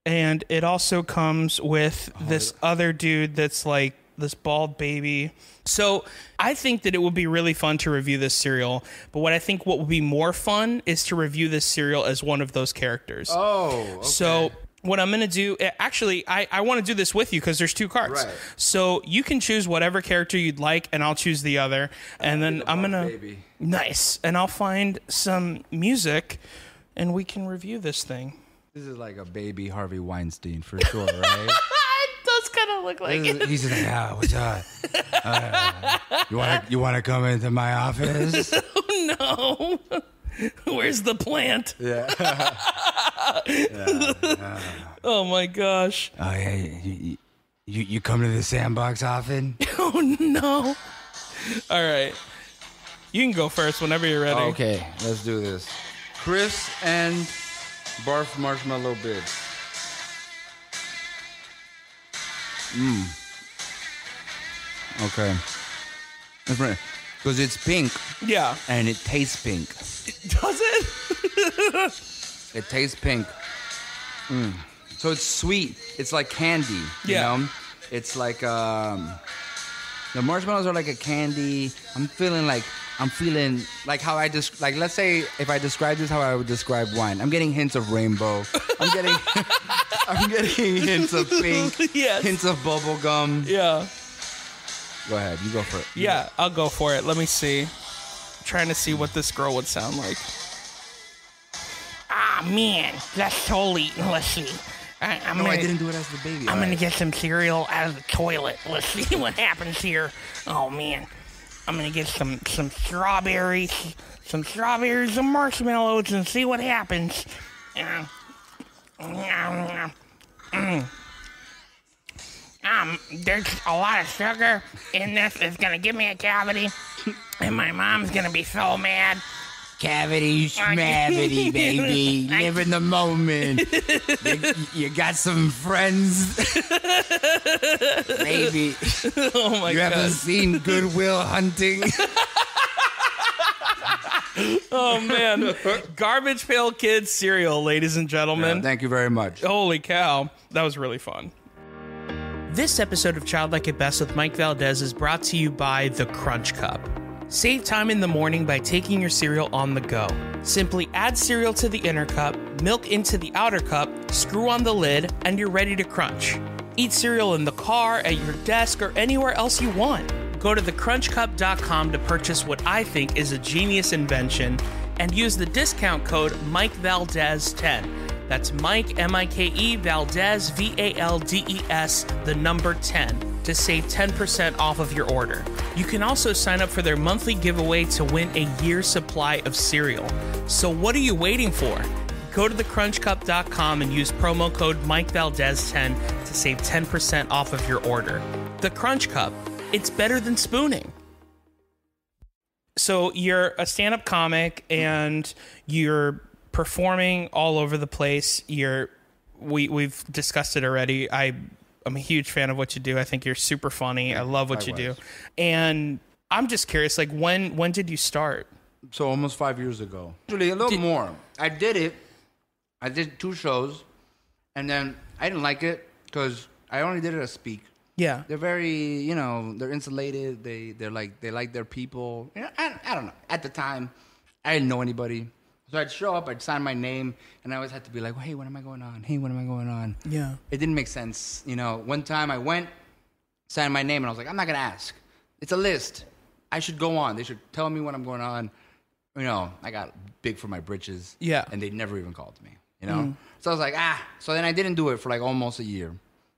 and it also comes with this other dude that's like this bald baby. So I think that it would be really fun to review this cereal, but what would be more fun is to review this cereal as one of those characters. Oh, okay. So what I'm going to do, actually, I want to do this with you because there's two cards. Right. So you can choose whatever character you'd like, and I'll choose the other. And then I'm going to... Nice. And I'll find some music, and we can review this thing. This is like a baby Harvey Weinstein for sure, right? It does kind of look like it. He's just like, what's up? You want to come into my office? Oh, no. Where's the plant? Yeah. Oh, my gosh. Oh, yeah. You come to the sandbox often? Oh, no. All right. You can go first whenever you're ready. Okay, let's do this. Chris and Barf Marshmallow Bits. Okay. That's right. Because it's pink. Yeah. And it tastes pink. Does it? It tastes pink. So it's sweet. It's like candy. You know? It's like the marshmallows are like a candy. I'm feeling like how I just like. Let's say if I describe this how I would describe wine. I'm getting hints of rainbow. I'm getting hints of pink. Yes. Hints of bubble gum. Yeah. Go ahead. You go for it. Yeah, I'll go for it. Let me see. I'm trying to see what this girl would sound like. Ah, man, that's totally. Let's see. I didn't do it as the baby. I'm gonna get some cereal out of the toilet. Let's see what happens here. Oh man, I'm gonna get some strawberries, and marshmallows, and see what happens. There's a lot of sugar in this. It's gonna give me a cavity, and my mom's gonna be so mad. Cavity schmavity, baby. Live in the moment. You got some friends. Baby. Oh my God. You haven't seen Good Will Hunting? Oh man. Garbage Pail Kids cereal, ladies and gentlemen. Thank you very much. Holy cow. That was really fun. This episode of Childlike at Best with Mike Valdes is brought to you by the Crunch Cup. Save time in the morning by taking your cereal on the go. Simply add cereal to the inner cup, milk into the outer cup, screw on the lid, and you're ready to crunch. Eat cereal in the car, at your desk, or anywhere else you want. Go to thecrunchcup.com to purchase what I think is a genius invention and use the discount code MikeValdes10. That's Mike, M-I-K-E, Valdes, V-A-L-D-E-S, the number 10, to save 10% off of your order. You can also sign up for their monthly giveaway to win a year's supply of cereal. So what are you waiting for? Go to thecrunchcup.com and use promo code MikeValdes10 to save 10% off of your order. The Crunch Cup, it's better than spooning. So you're a stand-up comic and you're performing all over the place. We've discussed it already. I'm a huge fan of what you do. I think you're super funny. I love what you do. And I'm just curious, like when did you start? So almost 5 years ago. Actually, a little more. I did 2 shows, and then I didn't like it because I only did it as speak. Yeah. They're very, they're insulated. They like their people. I don't know. At the time, I didn't know anybody. So I'd show up, I'd sign my name, and I always had to be like, well, hey, when am I going on? Hey, when am I going on? Yeah. It didn't make sense. One time I went, signed my name, and I was like, I'm not going to ask. It's a list. I should go on. They should tell me when I'm going on. I got big for my britches. Yeah. And they never even called me, So I was like, So then I didn't do it for like almost a year.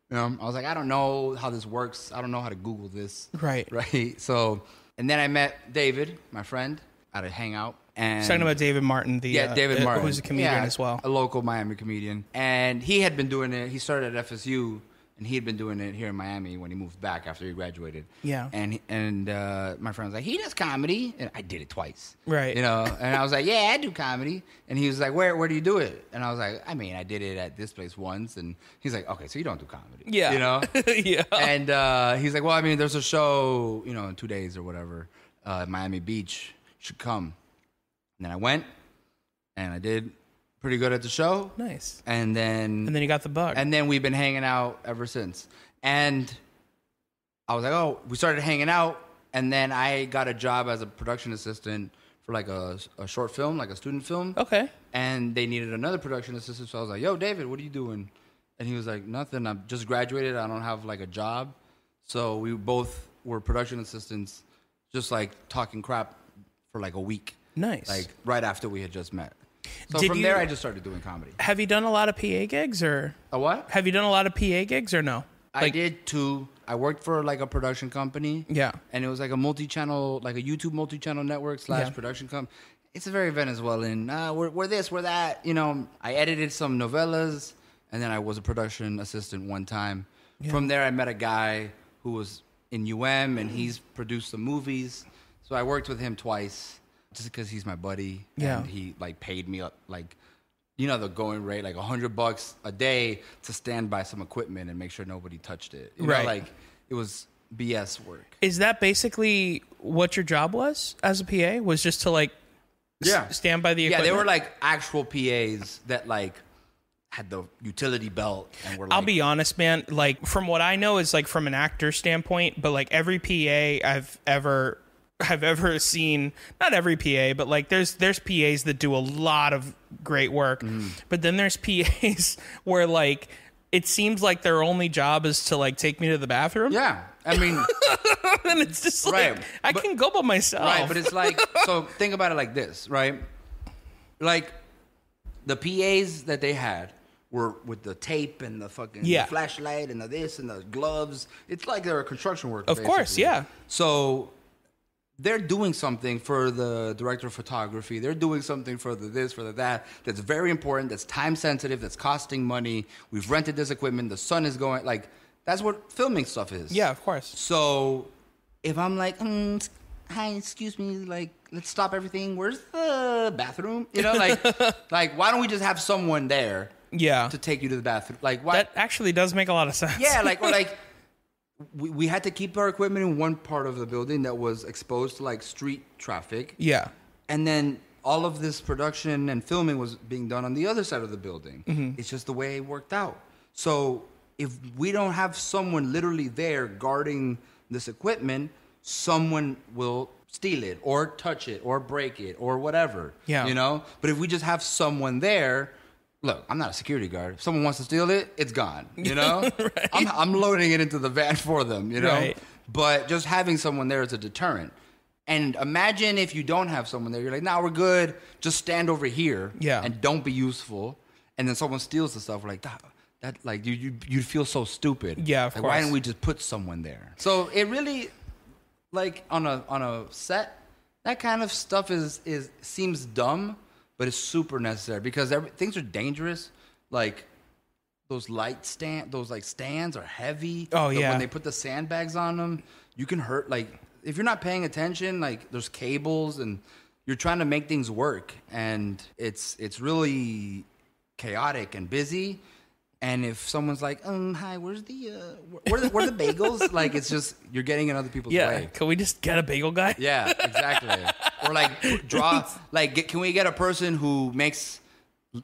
I was like, I don't know how this works. I don't know how to Google this. Right. Right. So, and then I met David, my friend, at a hangout. And talking about David Martin, David Martin, who's a comedian as well, a local Miami comedian, and he had been doing it. He started at FSU, and he had been doing it here in Miami when he moved back after he graduated. Yeah, and my friend was like, he does comedy, and I did it twice, right? And I was like, yeah, I do comedy, and he was like, where do you do it? And I was like, I did it at this place once, and he's like, okay, so you don't do comedy, yeah, yeah, and he's like, well, there's a show, in 2 days or whatever, Miami Beach, you should come. And then I went, and I did pretty good at the show. Nice. And then you got the bug. And then we've been hanging out ever since. And I was like, we started hanging out, and then I got a job as a production assistant for like a short film, like a student film. Okay. And they needed another production assistant, so I was like, yo, David, what are you doing? And he was like, nothing. I'm just graduated. I don't have like a job. So we both were production assistants, just like talking crap for like a week. Nice. Like right after we had just met. So from there, I just started doing comedy. Have you done a lot of PA gigs or? A what? Have you done a lot of PA gigs or no? I did 2. I worked for like a production company. Yeah. And it was like a multi-channel, like a YouTube multi-channel network / production company. It's a very Venezuelan. We're this, we're that. I edited some novellas, and then I was a production assistant one time. Yeah. From there, I met a guy who was in UM, and he's produced some movies. So I worked with him twice. Just because he's my buddy, and he like paid me like, the going rate, like $100 a day to stand by some equipment and make sure nobody touched it. Like it was BS work. Is that basically what your job was as a PA? Was just to like, stand by the equipment? Yeah, they were like actual PAs that like had the utility belt and were like, I'll be honest, man. Like from what I know is like from an actor standpoint, but like every PA I've ever seen, not every PA, but like there's PAs that do a lot of great work, but then there's PAs where like it seems like their only job is to like take me to the bathroom. Yeah, and it's just like I can go by myself. Right, but it's like, so think about it like this, right? Like the PAs that they had were with the tape and the fucking flashlight and the this and the gloves. It's like they're a construction worker. Of course, yeah. So they're doing something for the director of photography. They're doing something for the this, for the that. That's very important. That's time sensitive. That's costing money. We've rented this equipment. The sun is going. Like, that's what filming stuff is. Yeah, of course. So if I'm like, hi, excuse me, like, let's stop everything. Where's the bathroom? Like, why don't we just have someone there? Yeah. To take you to the bathroom? Like, why? That actually does make a lot of sense. Yeah, like, or like. We had to keep our equipment in one part of the building that was exposed to like street traffic. Yeah. And then all of this production and filming was being done on the other side of the building. Mm-hmm. It's just the way it worked out. So if we don't have someone literally there guarding this equipment, someone will steal it or touch it or break it or whatever. Yeah. You know? But if we just have someone there, look, I'm not a security guard. If someone wants to steal it, it's gone. You know? Right. I'm loading it into the van for them, you know? Right. But just having someone there is a deterrent. And imagine if you don't have someone there. You're like, nah, we're good. Just stand over here and don't be useful. And then someone steals the stuff. We're like, that like you'd feel so stupid. Yeah, of like, course. why didn't we just put someone there? So it really, like on a set, that kind of stuff seems dumb, but it's super necessary because things are dangerous. Like those stands are heavy. Oh yeah. When they put the sandbags on them, you can hurt. Like if you're not paying attention, like there's cables and you're trying to make things work, and it's really chaotic and busy. And if someone's like, hi, where's the where the bagels? Like it's just you're getting in other people's way. Can we just get a bagel guy? Yeah, exactly. Or like can we get a person who makes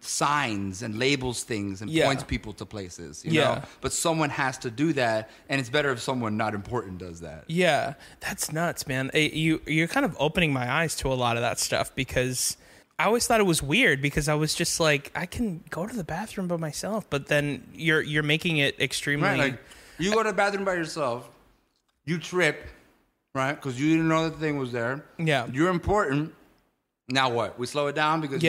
signs and labels things and points people to places, you know? But someone has to do that, and it's better if someone not important does that. Yeah, that's nuts, man. You're kind of opening my eyes to a lot of that stuff because I always thought it was weird because I was just like, I can go to the bathroom by myself, but then you're making it extremely... Right, like you go to the bathroom by yourself, you trip, right? Because you didn't know the thing was there. Yeah. You're important. Now what? We slow it down because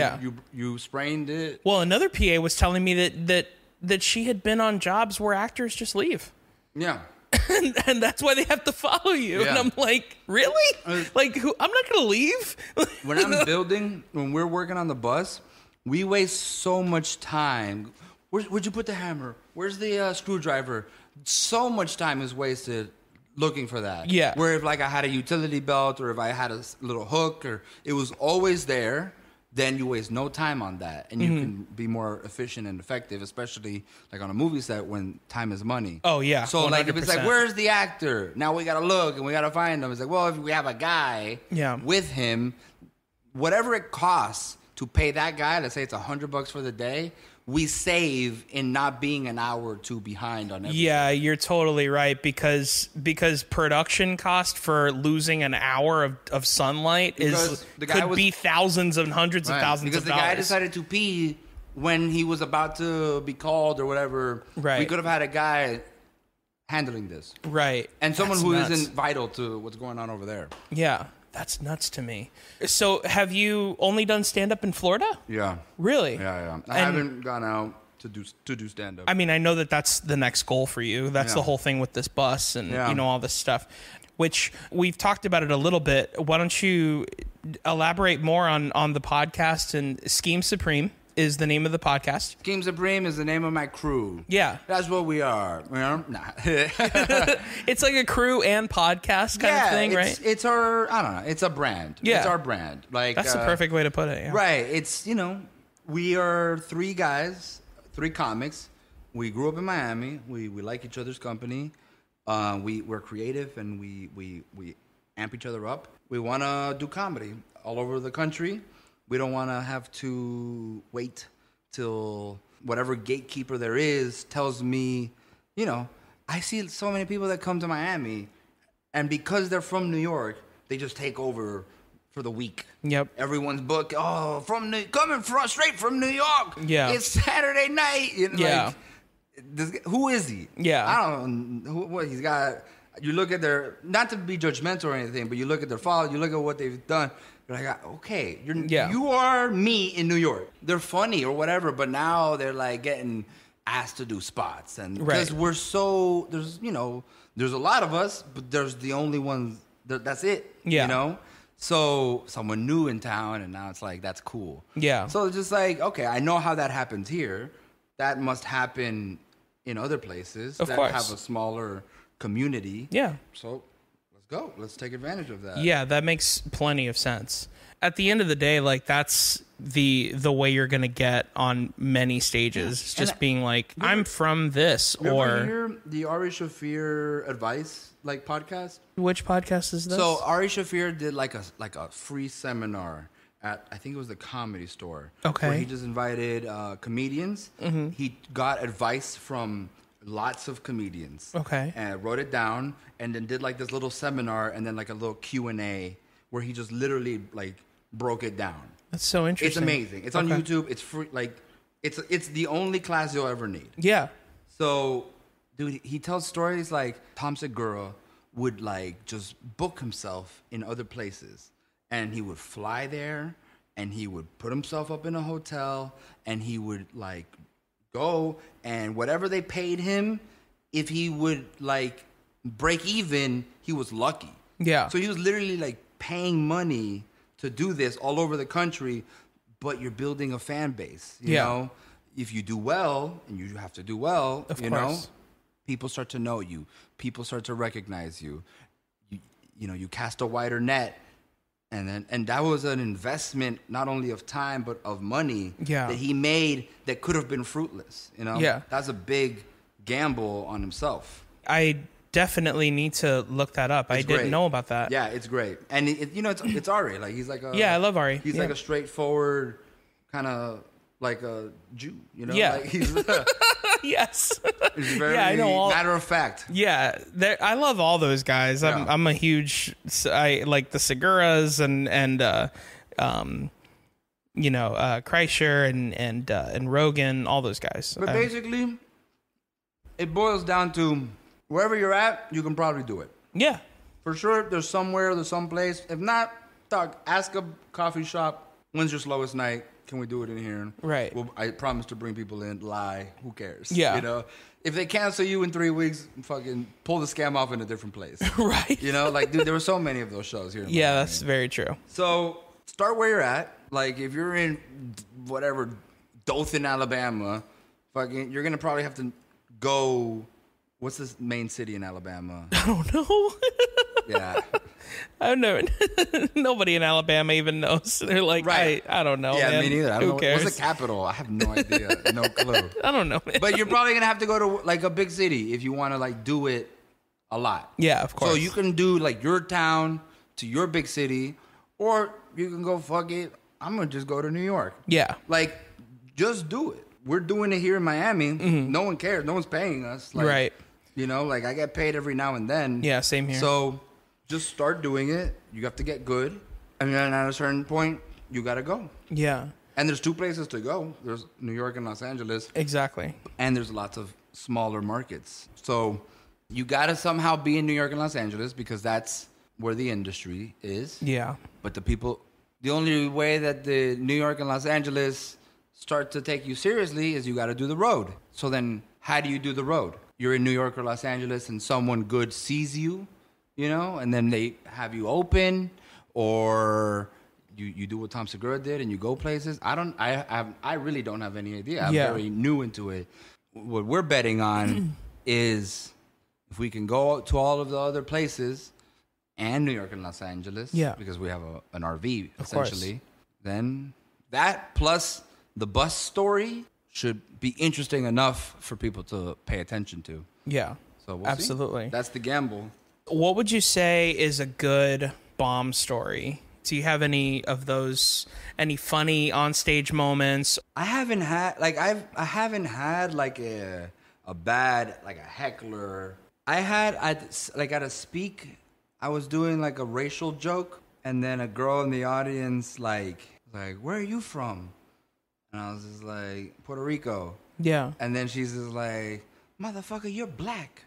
you sprained it? Well, another PA was telling me that she had been on jobs where actors just leave. Yeah. and that's why they have to follow you. Yeah. And I'm like, really? Like, I'm not going to leave? When we're working on the bus, we waste so much time. Where'd you put the hammer? Where's the screwdriver? So much time is wasted looking for that. Yeah. Where if like I had a utility belt or if I had a little hook or it was always there, then you waste no time on that, and you can be more efficient and effective, especially like on a movie set when time is money. Oh yeah. So 100%. like if it's like, where's the actor? Now we gotta look and we gotta find him. It's like, well, if we have a guy with him, whatever it costs to pay that guy, let's say it's $100 for the day, we save in not being an hour or two behind on everything. Yeah, you're totally right because production cost for losing an hour of sunlight could be thousands and hundreds of thousands of dollars. Because the guy decided to pee when he was about to be called or whatever. Right. We could have had a guy handling this. Right. And someone who isn't vital to what's going on over there. Yeah. That's nuts to me. So have you only done stand-up in Florida? Yeah. Really? Yeah. I haven't gone out to do stand-up. I mean, I know that's the next goal for you. That's the whole thing with this bus and, all this stuff, which we've talked about it a little bit. Why don't you elaborate more on the podcast? And Scheme Supreme is the name of the podcast. Scheme Supreme is the name of my crew. Yeah. That's what we are. You know? Nah. It's like a crew and podcast kind of thing, right? It's our, I don't know, it's a brand. Yeah. It's our brand. Like that's the perfect way to put it. Yeah. Right. It's, we are three guys, three comics. We grew up in Miami. We like each other's company. We're creative and we amp each other up. We want to do comedy all over the country. We don't want to have to wait till whatever gatekeeper there is tells me, I see so many people that come to Miami, and because they're from New York, they just take over for the week. Yep. Everyone's booked. Oh, straight from New York. Yeah. It's Saturday night. Who is he? Yeah. I don't know what he's got. You look at not to be judgmental or anything, but you look at their followers, you look at what they've done. You're like, okay, you are me in New York. They're funny or whatever, but now they're like getting asked to do spots, and because we're so there's a lot of us, but there's the only ones that's it. Yeah. So someone new in town, and now it's like that's cool. Yeah. So it's just like, okay, I know how that happens here. That must happen in other places of that course. have a smaller community. Yeah. So go. Let's take advantage of that. Yeah, that makes plenty of sense. At the end of the day, like that's the way you're going to get on many stages. It's just being like, I'm from this, you or ever hear the Ari Shaffir advice podcast. Which podcast is this? So Ari Shaffir did like a free seminar at, I think it was the Comedy Store. Okay. Where he just invited comedians. Mm-hmm. He got advice from lots of comedians. Okay. And wrote it down and then did like this little seminar and then like a little Q&A where he just literally like broke it down. That's so interesting. It's amazing. It's on YouTube. It's free. Like it's the only class you'll ever need. Yeah. So, dude, he tells stories like Tom Segura would like just book himself in other places and he would fly there and he would put himself up in a hotel and he would like go and whatever they paid him, if he would like break even, he was lucky. Yeah. So he was literally like paying money to do this all over the country, but you're building a fan base, you know? If you do well, and you have to do well, of you course. know, people start to know you. People start to recognize you. You know, you cast a wider net. And that was an investment not only of time but of money that he made that could have been fruitless. You know, that's a big gamble on himself. I definitely need to look that up. I didn't know about that. Yeah, it's great, and you know, it's Ari. Like he's like I love Ari. He's like a straightforward kind of like a Jew. You know, yeah. Like he's yes. He's very I know matter of fact. Yeah, I love all those guys. I'm a huge. I like the Seguras and you know, Kreischer and Rogan, all those guys. But basically, it boils down to wherever you're at, you can probably do it. Yeah, for sure. There's some place. If not, ask a coffee shop. When's your slowest night? Can we do it in here? Right. Well, I promise to bring people in. Lie. Who cares? Yeah. You know, if they cancel you in 3 weeks, fucking pull the scam off in a different place. Right. You know, like, dude, there were so many of those shows here. Yeah, that's very true. So start where you're at. Like, if you're in whatever Dothan, Alabama, fucking, you're gonna probably have to go. What's the main city in Alabama? I don't know. Yeah. I know. Nobody in Alabama even knows. They're like, right. I don't know. Yeah, man. me neither. I don't know. Cares? What's the capital? I have no idea. No clue. I don't know, man. But you're probably going to have to go to like a big city if you want to like do it a lot. Yeah, of course. So you can do like your town to your big city, or you can go, fuck it, I'm going to just go to New York. Yeah. Like, just do it. We're doing it here in Miami. Mm-hmm. No one cares. No one's paying us. Like, right. You know, like I get paid every now and then. Yeah, same here. So just start doing it. You have to get good. And then at a certain point, you got to go. Yeah. And there's 2 places to go. There's New York and Los Angeles. Exactly. And there's lots of smaller markets. So you got to somehow be in New York and Los Angeles because that's where the industry is. Yeah. But the only way that the New York and Los Angeles start to take you seriously is you got to do the road. So then how do you do the road? You're in New York or Los Angeles and someone good sees you, you know, and then they have you open, or you do what Tom Segura did and you go places. I really don't have any idea. I'm very new into it. What we're betting on is if we can go to all of the other places and New York and Los Angeles, because we have an RV essentially, then that plus the bus story should be interesting enough for people to pay attention to. Yeah. So we'll absolutely see. That's the gamble. What would you say is a good bomb story? Do you have any of those, any funny onstage moments? I haven't had I haven't had like a bad, like a heckler. At a speak, I was doing like a racial joke, and then a girl in the audience like, where are you from? And I was just like, Puerto Rico. Yeah. And then she's just like, motherfucker, you're black.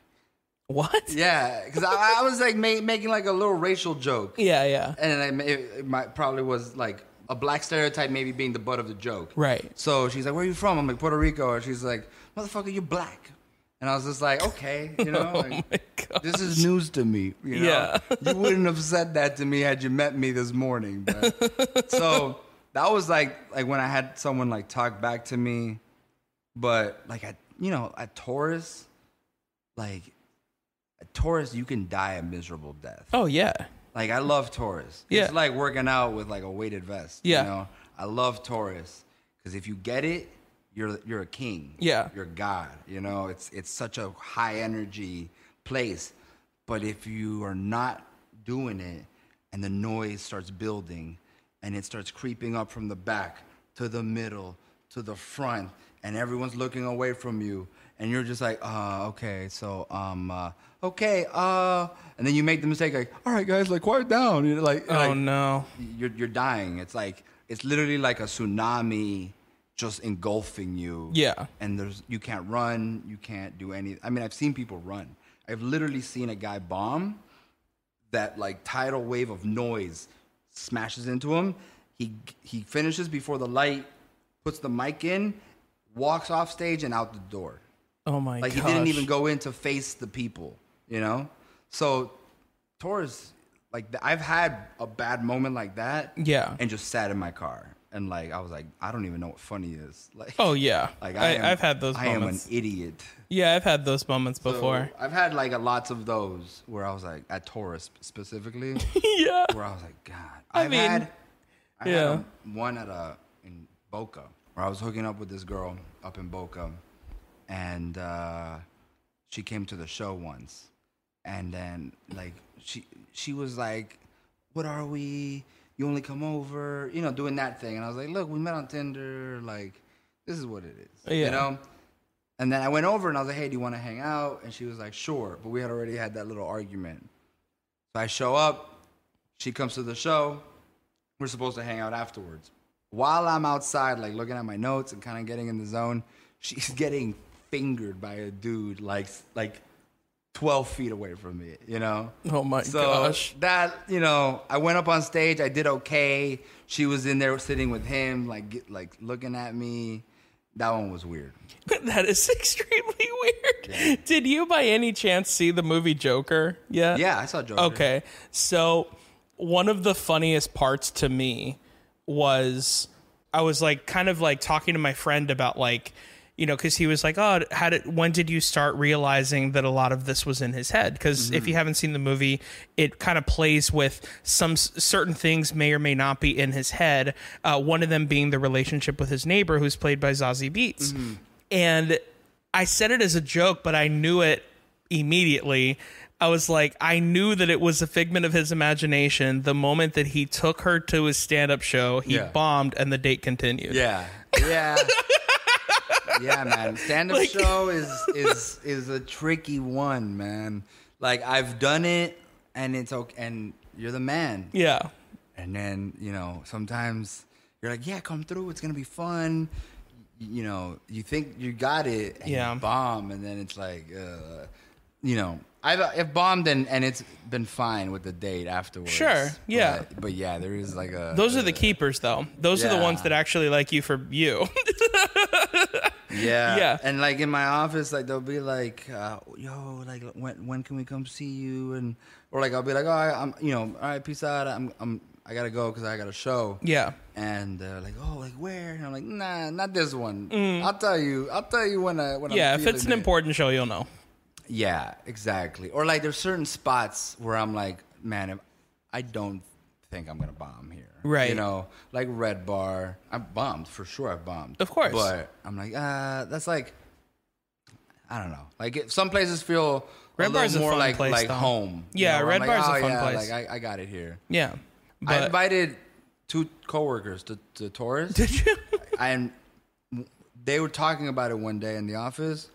What? Yeah, because I was like making like a little racial joke. Yeah, yeah. And it probably was like a black stereotype maybe being the butt of the joke. Right. So she's like, where are you from? I'm like, Puerto Rico. And she's like, motherfucker, you're black. And I was just like, okay, you know, like, this is news to me. You know? Yeah. You wouldn't have said that to me had you met me this morning. But. So that was like when I had someone like talk back to me. But like at Taurus, you can die a miserable death. Oh, yeah. Like, I love Taurus. Yeah. It's like working out with, like, a weighted vest. Yeah. You know? I love Taurus. Because if you get it, you're a king. Yeah. You're God. You know? It's such a high-energy place. But if you are not doing it, and the noise starts building, and it starts creeping up from the back to the middle to the front, and everyone's looking away from you, and you're just like, okay, so, okay, and then you make the mistake, like, all right, guys, like, quiet down. You're like, no. You're dying. It's like, it's literally like a tsunami just engulfing you. Yeah. And you can't run, you can't do any. I mean, I've seen people run. I've literally seen a guy bomb, that like tidal wave of noise smashes into him. He finishes before the light, puts the mic in, walks off stage and out the door. Oh my god! Like, he didn't even go in to face the people, you know? So tours, like, I've had a bad moment like that. Yeah. And just sat in my car. And like, I was like, I don't even know what funny is. Like, oh yeah. Like, I've had those moments. I am an idiot. Yeah, I've had those moments before. So I've had like lots of those where I was like, at Taurus specifically. Yeah. Where I was like, God. I had yeah. one in Boca where I was hooking up with this girl up in Boca, and she came to the show once, and then like she was like, what are we? You only come over, you know, doing that thing. And I was like, look, we met on Tinder. Like, this is what it is, you know? And then I went over and I was like, hey, do you want to hang out? And she was like, sure. But we had already had that little argument. So I show up. She comes to the show. We're supposed to hang out afterwards. While I'm outside, like, looking at my notes and kind of getting in the zone, she's getting fingered by a dude, like 12 feet away from me, you know? Oh my gosh. That, you know, I went up on stage. I did okay. She was in there sitting with him, like looking at me. That one was weird. That is extremely weird. Yeah. Did you by any chance see the movie Joker yet? Yeah, I saw Joker. Okay. So one of the funniest parts to me was I was like kind of like talking to my friend about like, you know, because he was like, oh, when did you start realizing that a lot of this was in his head? Because if you haven't seen the movie, it kind of plays with some certain things may or may not be in his head. One of them being the relationship with his neighbor, who's played by Zazie Beetz. Mm-hmm. And I said it as a joke, but I knew it immediately. I was like, I knew that it was a figment of his imagination. The moment that he took her to his stand-up show, he bombed and the date continued. Yeah. Yeah, man. Stand-up show is a tricky one, man. Like, I've done it, and it's okay, and you're the man. Yeah. And then, you know, sometimes you're like, yeah, come through. It's gonna be fun. You know, you think you got it, and you bomb, and then it's like, you know, I've bombed and it's been fine with the date afterwards. Sure, yeah. But yeah, there is like a... Those are the keepers, though. Those are the ones that actually like you for you. Yeah. And like in my office, like they'll be like, yo, like when can we come see you? And or like I'll be like, oh, I'm, you know, all right, peace out. I gotta go because I got a show. Yeah. And like, oh, like where? And I'm like, nah, not this one. I'll tell you when yeah, I'm if it's an important show, you'll know. Yeah, exactly. Or like there's certain spots where I'm like, man, I don't think I'm gonna bomb here. Right. You know, like Red Bar. I bombed for sure. I bombed. Of course. But I'm like, that's like, I don't know. Like some places feel Red Bar's a more fun like place, like though. home. Yeah, you know? Red like, Bar's a fun place. Like I got it here. Yeah. I invited 2 coworkers to Taurus. Did you? And they were talking about it one day in the office.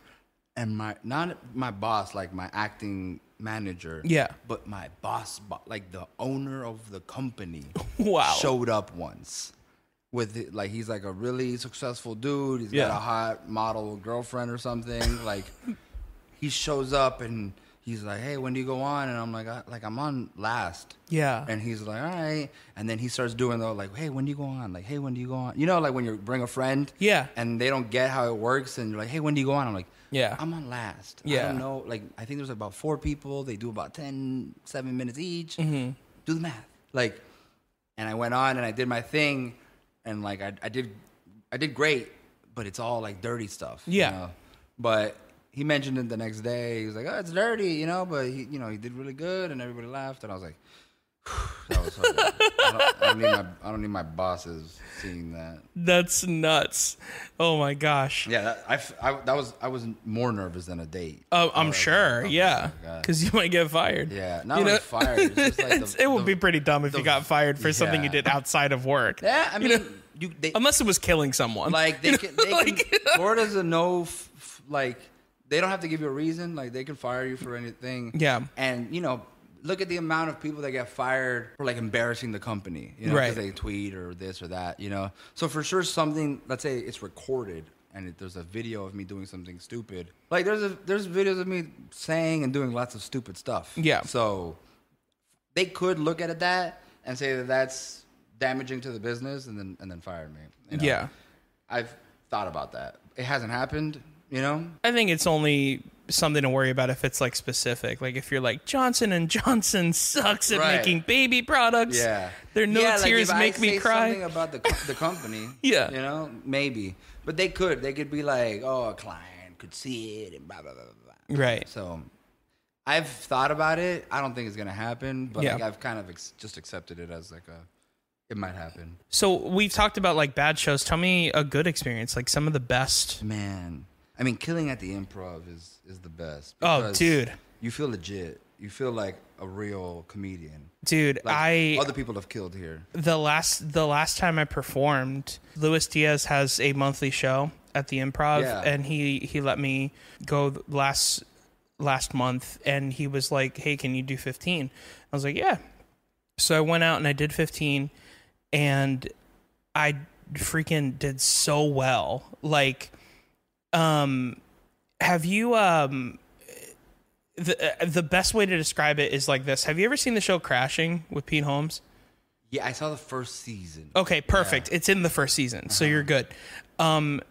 And not my boss, like my acting manager. Yeah. But my boss, like the owner of the company. Wow. Showed up once. With like, he's like a really successful dude. He's got a hot model girlfriend or something. Like, he shows up and he's like, hey, when do you go on? And I'm like, I'm on last. Yeah. And he's like, all right. And then he starts doing the like, hey, when do you go on? Like, hey, when do you go on? You know, like when you bring a friend. Yeah. And they don't get how it works. And you're like, hey, when do you go on? I'm like, yeah, I'm on last. Yeah. I don't know. Like, I think there's about 4 people. They do about 7 minutes each. Mm-hmm. Do the math. Like, and I went on and I did my thing. And like, I did great, but it's all like dirty stuff. Yeah. You know? But he mentioned it the next day. He was like, oh, it's dirty, you know, but he did really good and everybody laughed. And I was like, that was hard. I don't need my bosses seeing that. That's nuts. Oh my gosh. Yeah, I was more nervous than a date. Oh, I'm sure. Yeah, because you might get fired. Yeah, not only fired. It's just like it would be pretty dumb if you got fired for something you did outside of work. Yeah, I mean, unless it was killing someone. Like they can Florida's a no. Like they don't have to give you a reason. Like they can fire you for anything. Yeah. And look at the amount of people that get fired for like embarrassing the company. Because they tweet or this or that. So for sure something. Let's say it's recorded. And there's a video of me doing something stupid. Like there's videos of me saying and doing lots of stupid stuff. Yeah. So they could look at that and say that that's damaging to the business, and then fire me. Yeah. I've thought about that. It hasn't happened. I think it's only something to worry about if it's like specific. Like if you're like Johnson & Johnson sucks at making baby products. Yeah. Their tears like make me cry. Something about the company. Yeah. Maybe. But they could be like, oh, a client could see it and blah, blah, blah, blah. Right. So I've thought about it. I don't think it's going to happen, but like I've kind of just accepted it as like it might happen. So we've talked about like bad shows. Tell me a good experience, like some of the best. Man. I mean, Killing at the Improv is the best. Oh, dude. You feel legit. You feel like a real comedian. Dude, like other people have killed here. The last time I performed, Luis Diaz has a monthly show at the Improv, and he let me go last month, and he was like, "Hey, can you do 15?" I was like, "Yeah." So I went out and I did 15, and I freaking did so well. Like, have you the best way to describe it is like this. Have you ever seen the show Crashing with Pete Holmes? Yeah, I saw the first season. Okay, perfect. Yeah. It's in the first season, so you're good.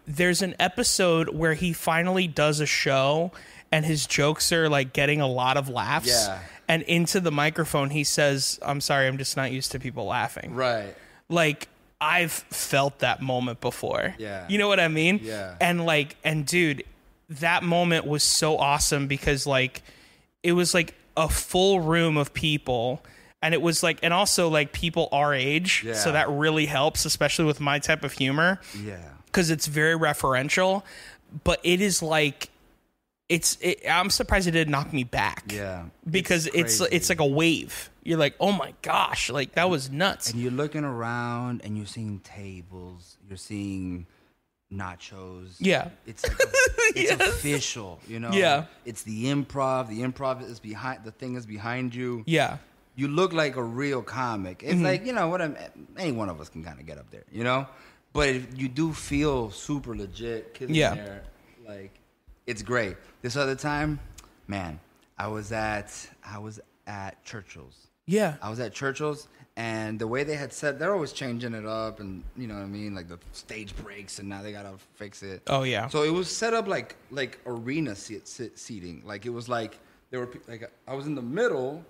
There's an episode where he finally does a show and his jokes are like getting a lot of laughs. Yeah. And into the microphone he says, "I'm sorry, I'm just not used to people laughing." Right. Like I've felt that moment before. Yeah. You know what I mean? Yeah. And dude, that moment was so awesome because like it was like a full room of people, and it was like, and also like people our age. Yeah. So that really helps, especially with my type of humor. Yeah. Because it's very referential, but it is like, I'm surprised it didn't knock me back. Yeah. Because it's like a wave. You're like, oh my gosh, like that was nuts. And you're looking around and you're seeing tables, you're seeing nachos. Yeah. It's like it's official, Yeah. It's the improv. The improv is behind, the thing is behind you. Yeah. You look like a real comic. It's like, any one of us can kind of get up there, But you do feel super legit, killing there. Like, it's great. This other time, man, I was at Churchill's. Yeah. I was at Churchill's, and the way they had set, they're always changing it up, and you know what I mean? Like the stage breaks, and now they gotta fix it. Oh, yeah. So it was set up like arena seating. Like it was like, there were like, I was in the middle,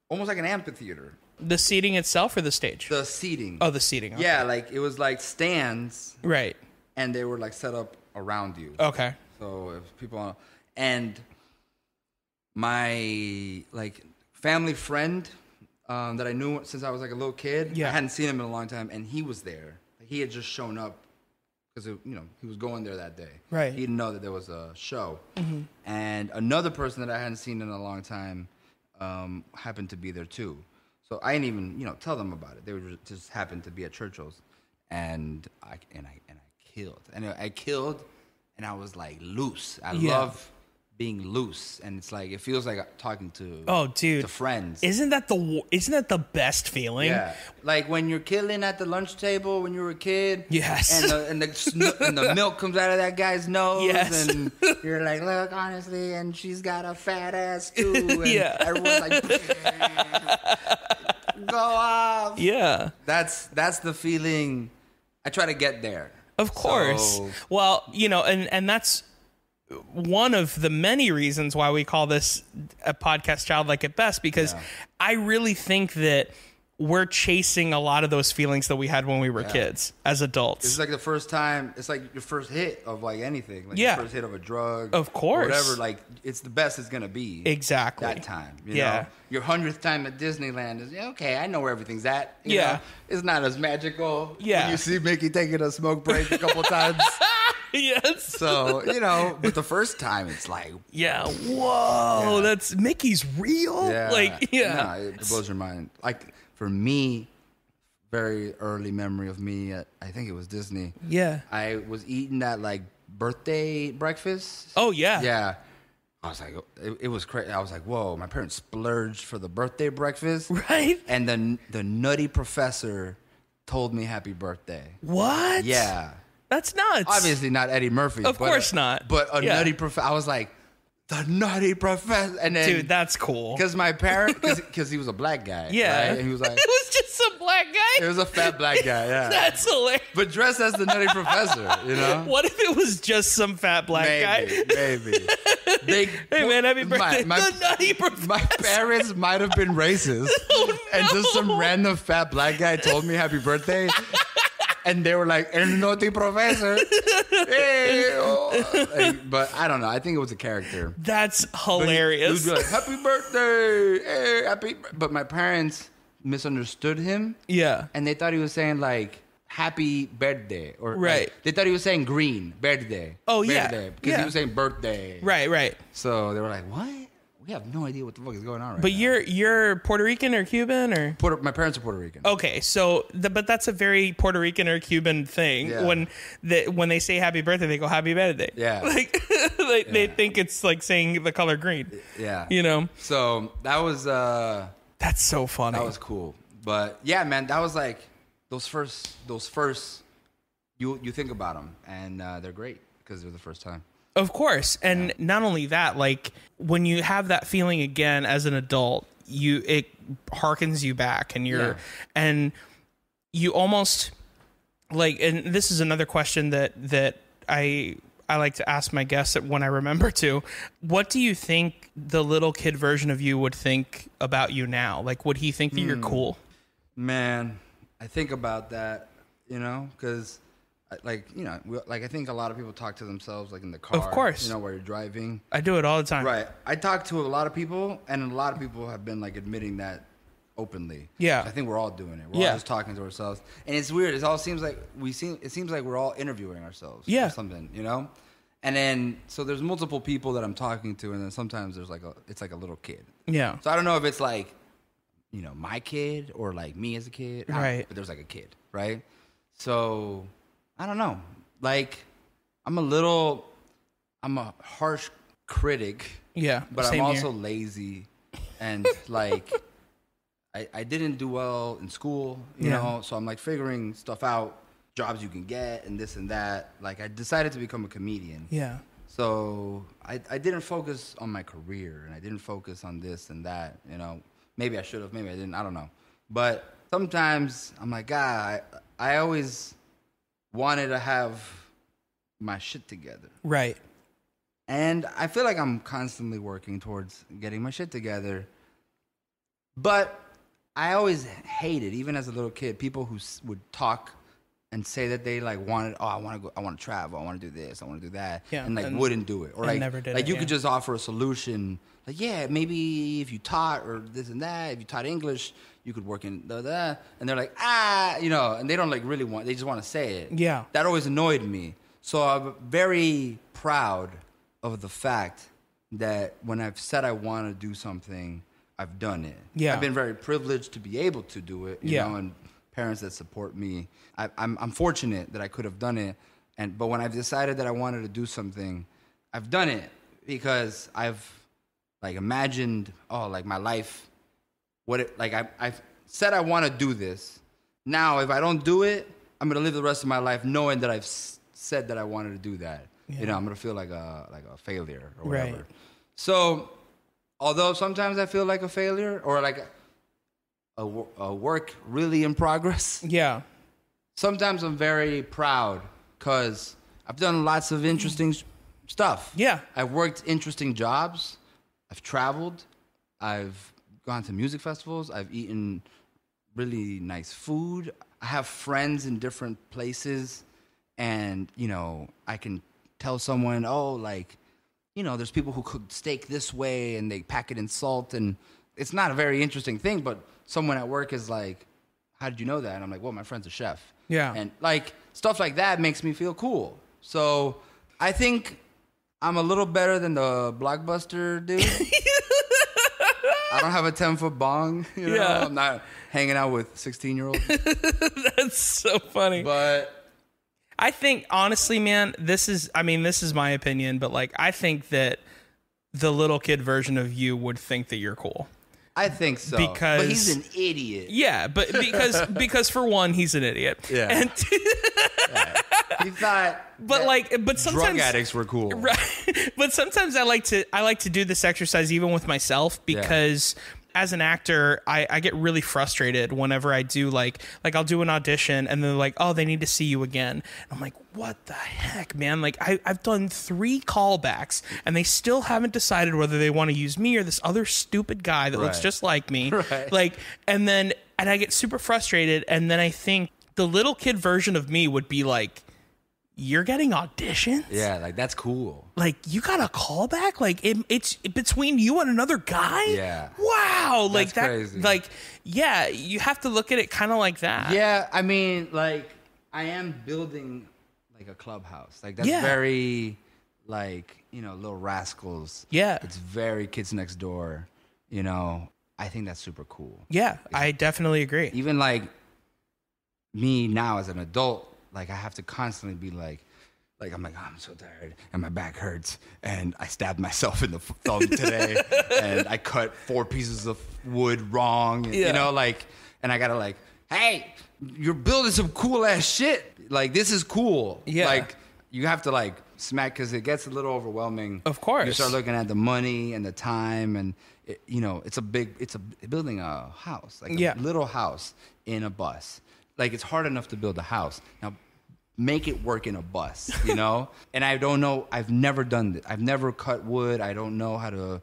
almost like an amphitheater. The seating itself or the stage? The seating. Oh, the seating. Okay. Yeah, like it was like stands. Right. And they were like set up around you. Okay. So if people, and my like family friend that I knew since I was like a little kid. Yeah. I hadn't seen him in a long time, and he was there. He had just shown up because he was going there that day. Right. He didn't know that there was a show. Mm-hmm. And another person that I hadn't seen in a long time happened to be there too. So I didn't even tell them about it. They were just happened to be at Churchill's, and I killed. And I killed, and I was like loose. I love being loose, and it's like it feels like talking to to friends. Isn't that the best feeling? Yeah, like when you're killing at the lunch table when you were a kid. Yes, and the milk comes out of that guy's nose. Yes, and you're like, look, honestly, and she's got a fat ass too. And yeah, everyone's like, go off. Yeah, that's the feeling. I try to get there. Of course. So, well, and that's one of the many reasons why we call this a podcast Childlike at Best, because I really think that we're chasing a lot of those feelings that we had when we were kids as adults. It's like the first time, it's like your first hit of like anything. Like your first hit of a drug. Of course. Or whatever, like it's the best it's going to be. Exactly. That time. You know? Your 100th time at Disneyland is, okay, I know where everything's at. You know? It's not as magical. Yeah. When you see Mickey taking a smoke break a couple times. Yes. So, but the first time it's like, whoa, that's Mickey's real? Yeah. Like, Nah, it blows your mind. Like, for me, very early memory of me at, I think it was Disney. Yeah. I was eating that like birthday breakfast. Oh, yeah. Yeah. I was like, it was crazy. I was like, whoa, my parents splurged for the birthday breakfast. Right. And then the nutty professor told me happy birthday. What? Yeah. That's nuts. Obviously not Eddie Murphy. Of course not. But a nutty professor. I was like, the nutty professor. And then, dude, that's cool. Because my parent, because he was a black guy. Yeah. Right? And he was like, it was just some black guy? It was a fat black guy, yeah. That's hilarious. But dressed as the nutty professor, you know? What if it was just some fat black guy? Maybe. Hey, man, happy birthday. The nutty professor. My parents might have been racist. Oh, no. And just some random fat black guy told me happy birthday. And they were like, el nutty professor. Hey, oh. Like, but I don't know. I think it was a character. That's hilarious. He would be like, happy birthday. Hey, happy. But my parents misunderstood him. Yeah. And they thought he was saying like, happy birthday. Or right. Like, they thought he was saying green, birthday. Oh, yeah. Birthday, because he was saying birthday. Right. So they were like, what? We have no idea what the fuck is going on right now. But you're Puerto Rican or Cuban or? My parents are Puerto Rican. Okay, so but that's a very Puerto Rican or Cuban thing. Yeah. When they say happy birthday, they go happy birthday. Yeah. They think it's like saying the color green. Yeah. You know. So that was that's so funny. That was cool. But yeah, man, that was like those first you think about them and they're great because they're the first time. Of course. And not only that, like when you have that feeling again as an adult, it harkens you back and and you almost like, and this is another question that I like to ask my guests when I remember to. What do you think the little kid version of you would think about you now? Like, would he think that you're cool? Man, I think about that, because like, I think a lot of people talk to themselves like in the car. Of course. Where you're driving. I do it all the time. Right. I talk to a lot of people, and a lot of people have been like admitting that openly. Yeah. I think we're all doing it. We're all just talking to ourselves. And it's weird. It all seems like it seems like we're all interviewing ourselves. Yeah. Or something, And then, so there's multiple people that I'm talking to, and then sometimes there's it's like a little kid. Yeah. So I don't know if it's like, my kid or like me as a kid. Right. But there's like a kid, right? So I don't know. Like, I'm a harsh critic. Yeah. But I'm also lazy. And like, I didn't do well in school, you know? So I'm like figuring stuff out, jobs you can get and this and that. Like, I decided to become a comedian. Yeah. So I didn't focus on my career and I didn't focus on this and that, Maybe I should have, maybe I didn't, I don't know. But sometimes I'm like, God, I always wanted to have my shit together. Right. And I feel like I'm constantly working towards getting my shit together. But I always hated, even as a little kid, people who would talk and say that they like wanted, I want to travel, I want to do this, I want to do that, and like wouldn't do it, or like never did like it, you could just offer a solution, like maybe if you taught or this and that, if you taught English, you could work in and they're like and they don't like really want, they just want to say it. Yeah, that always annoyed me. So I'm very proud of the fact that when I've said I want to do something, I've done it. Yeah, I've been very privileged to be able to do it. You know, and parents that support me. I'm fortunate that I could have done it, but when I've decided that I wanted to do something, I've done it because I've like imagined, my life, I've said I want to do this. Now, if I don't do it, I'm gonna live the rest of my life knowing that I've said that I wanted to do that. Yeah. I'm gonna feel like a failure or whatever. Right. So, although sometimes I feel like a failure or like a work really in progress. Yeah. Sometimes I'm very proud because I've done lots of interesting stuff. Yeah. I've worked interesting jobs. I've traveled. I've gone to music festivals. I've eaten really nice food. I have friends in different places. And, I can tell someone, there's people who cook steak this way and they pack it in salt. And it's not a very interesting thing, but someone at work is like, how did you know that? And I'm like, well, my friend's a chef. Yeah. And stuff like that makes me feel cool. So I think I'm a little better than the Blockbuster dude. I don't have a 10-foot bong. You know? Yeah. I'm not hanging out with 16-year-olds. That's so funny. But I think, honestly, man, this is my opinion, but like, I think that the little kid version of you would think that you're cool. I think so. But he's an idiot. Yeah, but because for one, he's an idiot. Yeah. And yeah. He thought but sometimes drug addicts were cool. Right. But sometimes I like to do this exercise even with myself because as an actor, I get really frustrated whenever I do like I'll do an audition and they're like, oh, they need to see you again. And I'm like, what the heck, man? Like I've done 3 callbacks and they still haven't decided whether they want to use me or this other stupid guy that looks just like me. Right. Like, and I get super frustrated. And then I think the little kid version of me would be like, you're getting auditions? Yeah, like that's cool. Like you got a callback? Like it's between you and another guy? Yeah. Wow. Like that's that crazy. like yeah, you have to look at it kind of like that. Yeah, I mean, like I am building like a clubhouse. Like that's very like, you know, Little Rascals. Yeah. It's very Kids Next Door, you know. I think that's super cool. Yeah, I definitely agree. Even like me now as an adult, like I have to constantly be like I'm like, oh, I'm so tired and my back hurts and I stabbed myself in the thumb today and I cut 4 pieces of wood wrong, and, you know, like, and I gotta like, hey, you're building some cool ass shit. Like this is cool. Yeah. Like you have to like smack because it gets a little overwhelming. Of course. You start looking at the money and the time and it, you know, it's building a house, like a little house in a bus. Like it's hard enough to build a house. Now make it work in a bus, you know? And I don't know, I've never done this. I've never cut wood. I don't know how to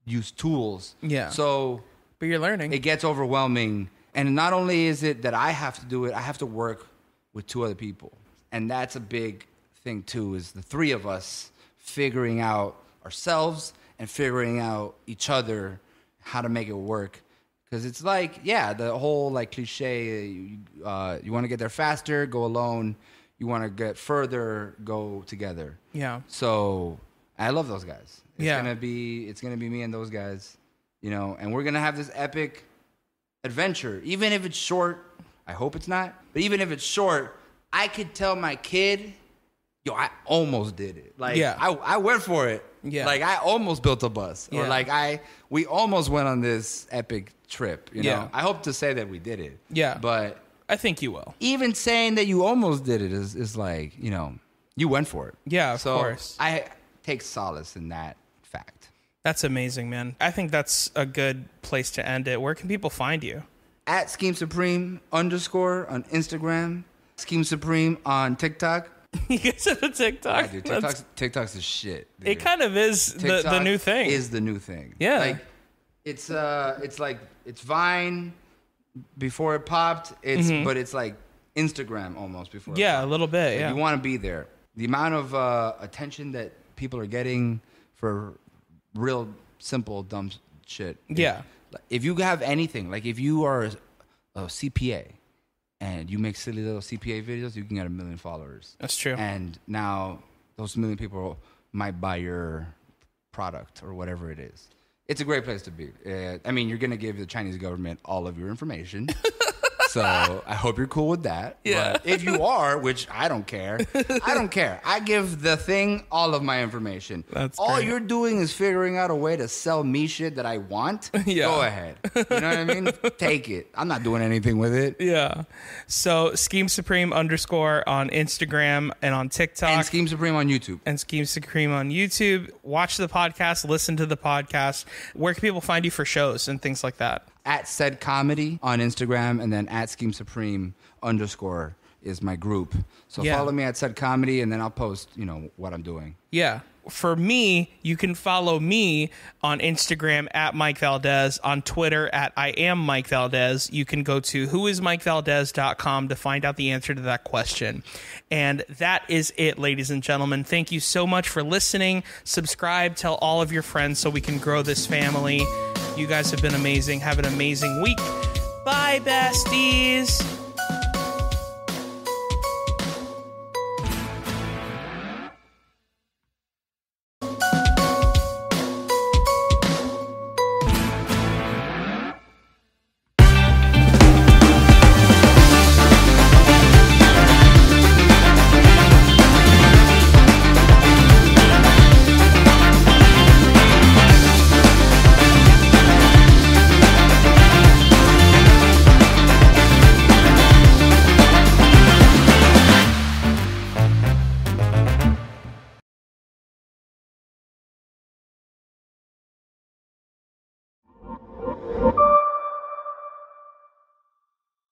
use tools. Yeah. So but you're learning. It gets overwhelming. And not only is it that I have to do it, I have to work with 2 other people. And that's a big thing too, is the 3 of us figuring out ourselves and figuring out each other, how to make it work. Because it's like, yeah, the whole like cliche, you want to get there faster, go alone. You want to get further, go together. Yeah. So I love those guys. It's Yeah. gonna be me and those guys, you know, and we're gonna have this epic adventure. Even if it's short, I hope it's not, but even if it's short, I could tell my kid, yo, I almost did it. Like, I went for it. Yeah. Like, I almost built a bus. Or, like, we almost went on this epic trip, you know? I hope to say that we did it. Yeah. But I think you will. even saying that you almost did it is like, you know, you went for it. Yeah, of course. I take solace in that fact. That's amazing, man. I think that's a good place to end it. Where can people find you? At Scheme Supreme _ on Instagram. Scheme Supreme on TikTok. You guys have a TikTok? Yeah, dude, TikTok's the shit. Dude. It kind of is the new thing. Is the new thing. Yeah. Like it's like it's Vine before it popped. But it's like Instagram almost before. It popped. A little bit. Like, you want to be there. The amount of attention that people are getting for real simple dumb shit. Yeah. If you have anything, like if you are a CPA and you make silly little CPA videos, you can get 1 million followers. That's true. And now those 1 million people might buy your product or whatever it is. It's a great place to be. I mean, you're going to give the Chinese government all of your information. So I hope you're cool with that. Yeah. But if you are, which I don't care, I give the thing all of my information. That's all great. you're doing is figuring out a way to sell me shit that I want. Yeah. Go ahead. You know what I mean? Take it. I'm not doing anything with it. Yeah. So Scheme Supreme _ on Instagram and on TikTok. And Scheme Supreme on YouTube. And Scheme Supreme on YouTube. Watch the podcast. Listen to the podcast. Where can people find you for shows and things like that? At Said Comedy on Instagram, and then at Scheme Supreme _ is my group. So follow me at Said Comedy, and then I'll post, you know, what I'm doing. Yeah. For me, you can follow me on Instagram at Mike Valdes, on Twitter at I am Mike Valdes. You can go to whoismikevaldes.com to find out the answer to that question. And that is it, ladies and gentlemen. Thank you so much for listening. Subscribe, tell all of your friends so we can grow this family. You guys have been amazing. Have an amazing week. Bye, besties.